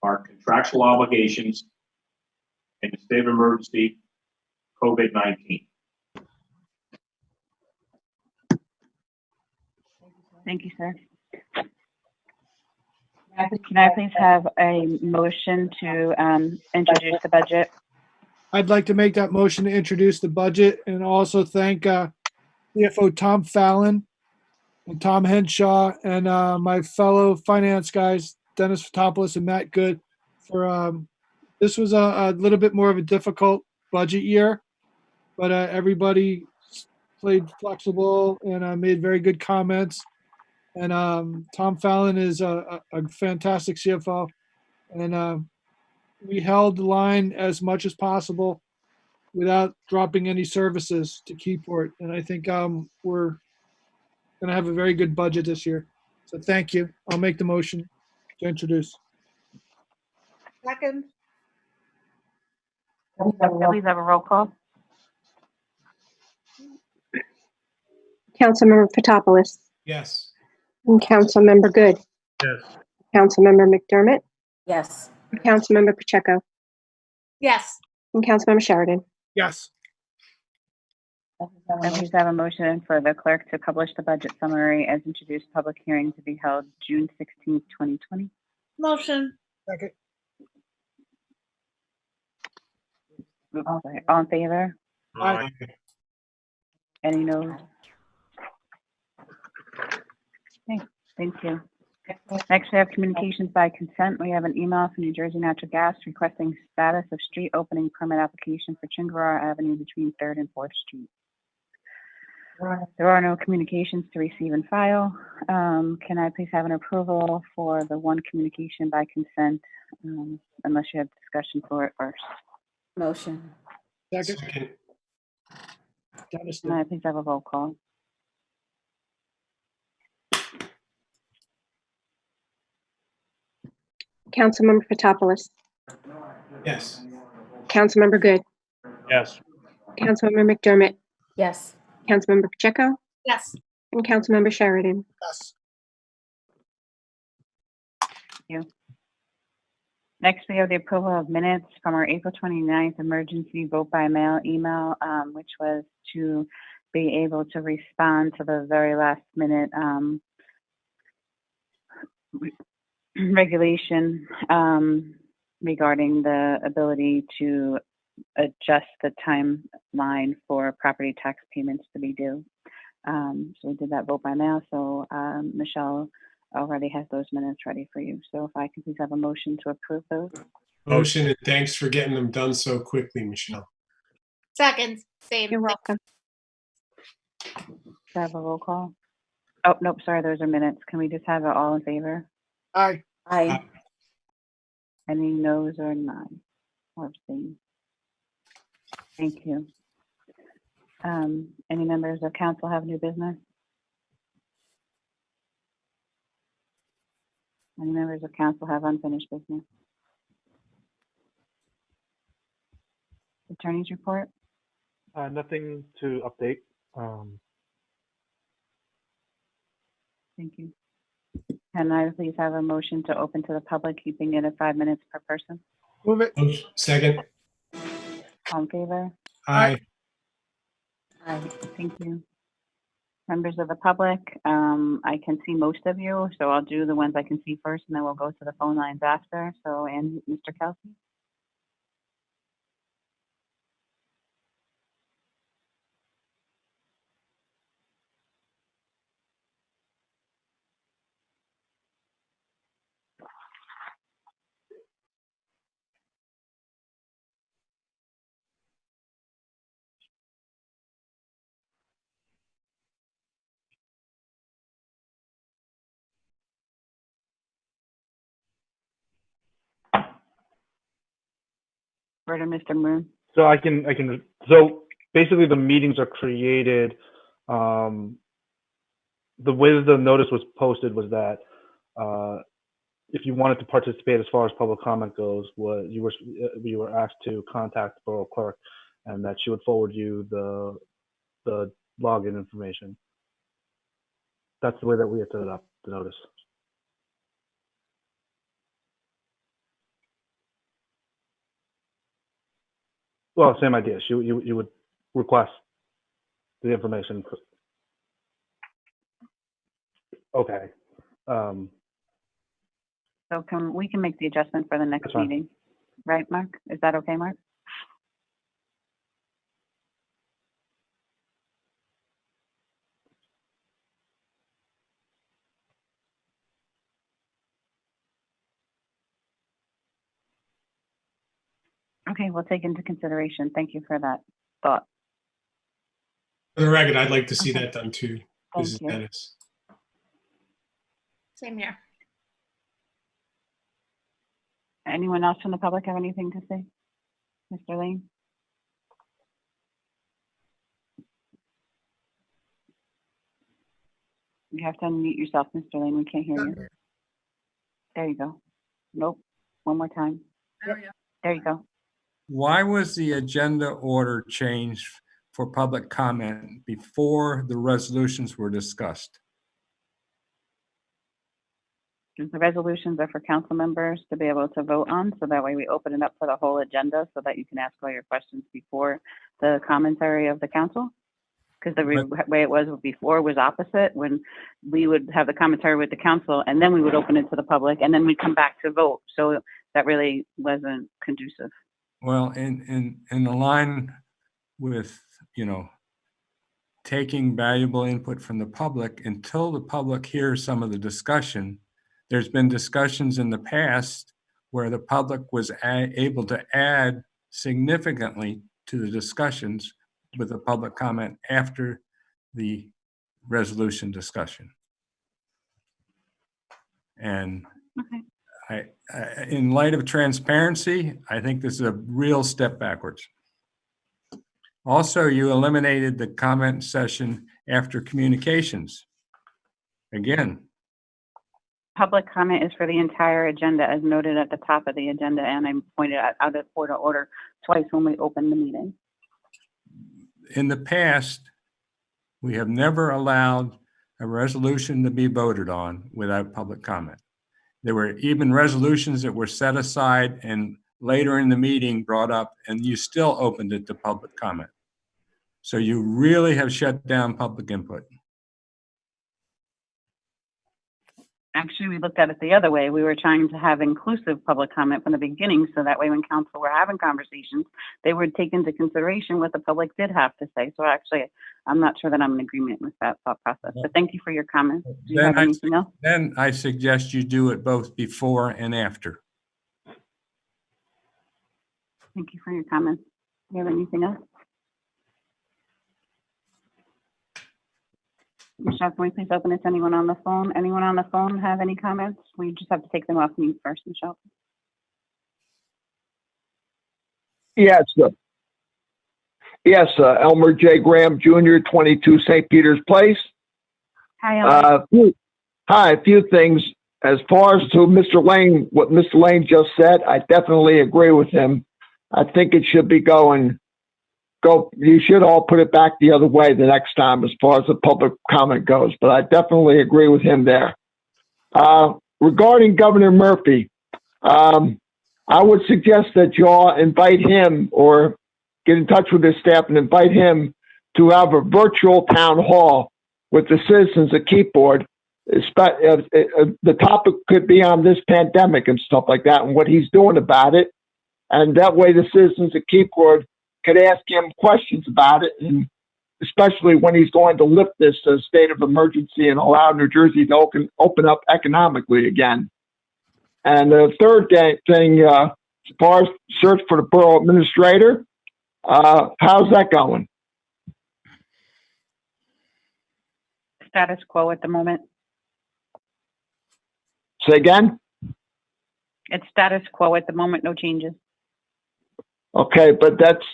are contractual obligations and the state of emergency COVID-19. Thank you, sir. Can I please have a motion to introduce the budget? I'd like to make that motion to introduce the budget and also thank CFO Tom Fallon and Tom Henshaw and my fellow finance guys, Dennis Fotopoulos and Matt Good, for this was a little bit more of a difficult budget year, but everybody played flexible and made very good comments. And Tom Fallon is a fantastic CFO, and we held the line as much as possible without dropping any services to Keyport. And I think we're going to have a very good budget this year. So thank you. I'll make the motion to introduce. Second. Please have a roll call. Councilmember Fotopoulos Yes. and Councilmember Good. Yes. Councilmember McDermott Yes. and Councilmember Pacheco Yes. and Councilmember Sheridan. Yes. And please have a motion for the clerk to publish the budget summary as introduced, public hearing to be held June 16th, 2020. Motion. Second. All in favor? Aye. Any noes? Okay, thank you. Next, we have communications by consent. We have an email from New Jersey Natural Gas requesting status of street opening permit application for Chingarara Avenue between 3rd and 4th Street. There are no communications to receive and file. Can I please have an approval for the one communication by consent, unless you have discussion for it first? Motion. Second. Second. Dennis. Can I please have a roll call? Councilmember Fotopoulos, Yes. Councilmember Good, Yes. Councilmember McDermott, Yes. Councilmember Pacheco, Yes. and Councilmember Sheridan. Yes. Next, we have the approval of minutes from our April 29th emergency vote by mail email, which was to be able to respond to the very last minute regulation regarding the ability to adjust the timeline for property tax payments to be due. So we did that vote by mail. So Michelle already has those minutes ready for you. So if I could please have a motion to approve those. Motion, and thanks for getting them done so quickly, Michelle. Second, same. You're welcome. Do I have a roll call? Oh, nope, sorry, those are minutes. Can we just have it all in favor? Aye. Aye. Any noes or none? Or abstain? Thank you. Any members of council have new business? Any members of council have unfinished business? Attorney's report? Nothing to update. Thank you. Can I please have a motion to open to the public, keeping it at 5 minutes per person? Move it. Second. All in favor? Aye. Aye. Thank you. Members of the public, I can see most of you, so I'll do the ones I can see first, and then we'll go to the phone lines after. So, and Mr. Kelsey? Where to Mr. Moon? So so basically the meetings are created, the way the notice was posted was that, if you wanted to participate as far as public comment goes, you were asked to contact the borough clerk, and that she would forward you the login information. That's the way that we had set it up, the notice. Well, same idea. You would request the information. Okay. So we can make the adjustment for the next That's fine. meeting, right, Mark? Is that okay, Mark? Okay, we'll take into consideration. Thank you for that thought. For the record, I'd like to see Okay. that done too, Thank Mrs. you. Dennis. Same here. Anyone else from the public have anything to say? Mr. Lane? You have to unmute yourself, Mr. Lane. We can't hear you. There you go. Nope. One more time. There we go. There you go. Why was the agenda order changed for public comment before the resolutions were discussed? The resolutions are for council members to be able to vote on, so that way we open it up for the whole agenda so that you can ask all your questions before the commentary of the council. Because the way it was before was opposite, when we would have the commentary with the council and then we would open it to the public and then we'd come back to vote. So that really wasn't conducive. Well, in line with, taking valuable input from the public, until the public hears some of the discussion, there's been discussions in the past where the public was able to add significantly to the discussions with the public comment after the resolution discussion. And Okay. in light of transparency, I think this is a real step backwards. Also, you eliminated the comment session after communications. Again, Public comment is for the entire agenda as noted at the top of the agenda, and I pointed out of order twice when we opened the meeting. in the past, we have never allowed a resolution to be voted on without public comment. There were even resolutions that were set aside and later in the meeting brought up, and you still opened it to public comment. So you really have shut down public input. Actually, we looked at it the other way. We were trying to have inclusive public comment from the beginning, so that way when council were having conversations, they would take into consideration what the public did have to say. So actually, I'm not sure that I'm in agreement with that thought process, but thank you for your comments. Do you have anything else? Then I suggest you do it both before and after. Thank you for your comments. Do you have anything else? Michelle, can we please open it to anyone on the phone? Anyone on the phone have any comments? We just have to take them off mute first, Michelle. Yes, yes, Elmer J. Graham Jr., 22 St. Peter's Place. Hi, Elmer. Hi, a few things. As far as to Mr. Lane, what Mr. Lane just said, I definitely agree with him. I think it should be you should all put it back the other way the next time as far as the public comment goes, but I definitely agree with him there. Regarding Governor Murphy, I would suggest that y'all invite him or get in touch with his staff and invite him to have a virtual town hall with the citizens of Keyport. The topic could be on this pandemic and stuff like that and what he's doing about it. And that way the citizens of Keyport could ask him questions about it, and especially when he's going to lift this state of emergency and allow New Jersey to open up economically again. And the third thing, as far as search for the borough administrator, how's that going? Status quo at the moment. Say again? It's status quo at the moment, no changes. Okay, but that's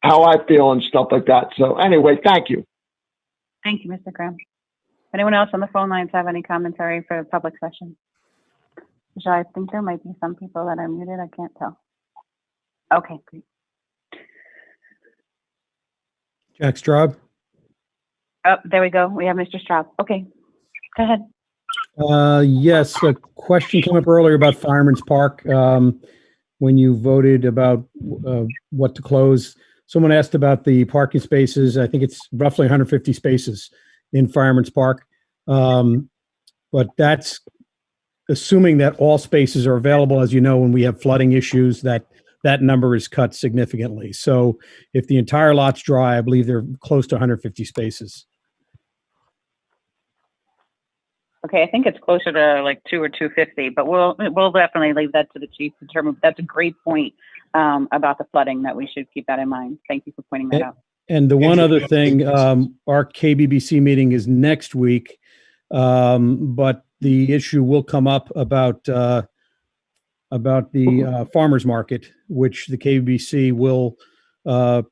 how I feel and stuff like that. So anyway, thank you. Thank you, Mr. Graham. Anyone else on the phone lines have any commentary for the public session? Michelle, I think there might be some people that are muted. I can't tell. Okay, great. Jack Straub. Oh, there we go. We have Mr. Straub. Okay, go ahead. Yes, a question came up earlier about Fireman's Park. When you voted about what to close, someone asked about the parking spaces. I think it's roughly 150 spaces in Fireman's Park. But that's assuming that all spaces are available. As you know, when we have flooding issues, that number is cut significantly. So if the entire lot's dry, I believe they're close to 150 spaces. Okay, I think it's closer to like 2 or 250, but we'll definitely leave that to the chief to determine. That's a great point about the flooding, that we should keep that in mind. Thank you for pointing that out. And the one other thing, our KBBC meeting is next week, but the issue will come up about the farmers market, which the KBBC will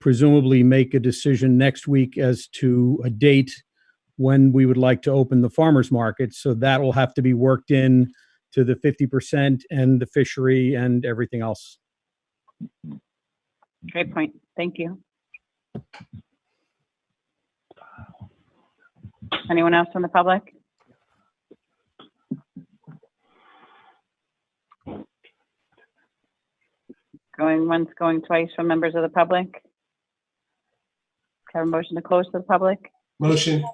presumably make a decision next week as to a date when we would like to open the farmers market. So that will have to be worked in to the 50% and the fishery and everything else. Great point. Thank you. Anyone else from the public? Going once, going twice from members of the public. Have a motion to close to the public? Motion.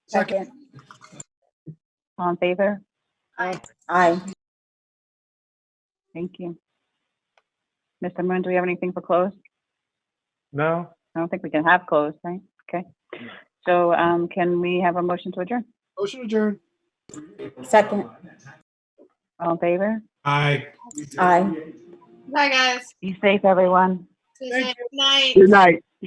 Second. All in favor? Aye. Aye. Thank you. Mr. Moon, do we have anything for close? No. I don't think we can have close, right? Okay. So can we have a motion to adjourn? Motion adjourned. Second. All in favor? Aye. Aye. Bye, guys. Be safe, everyone. Good night. Good night.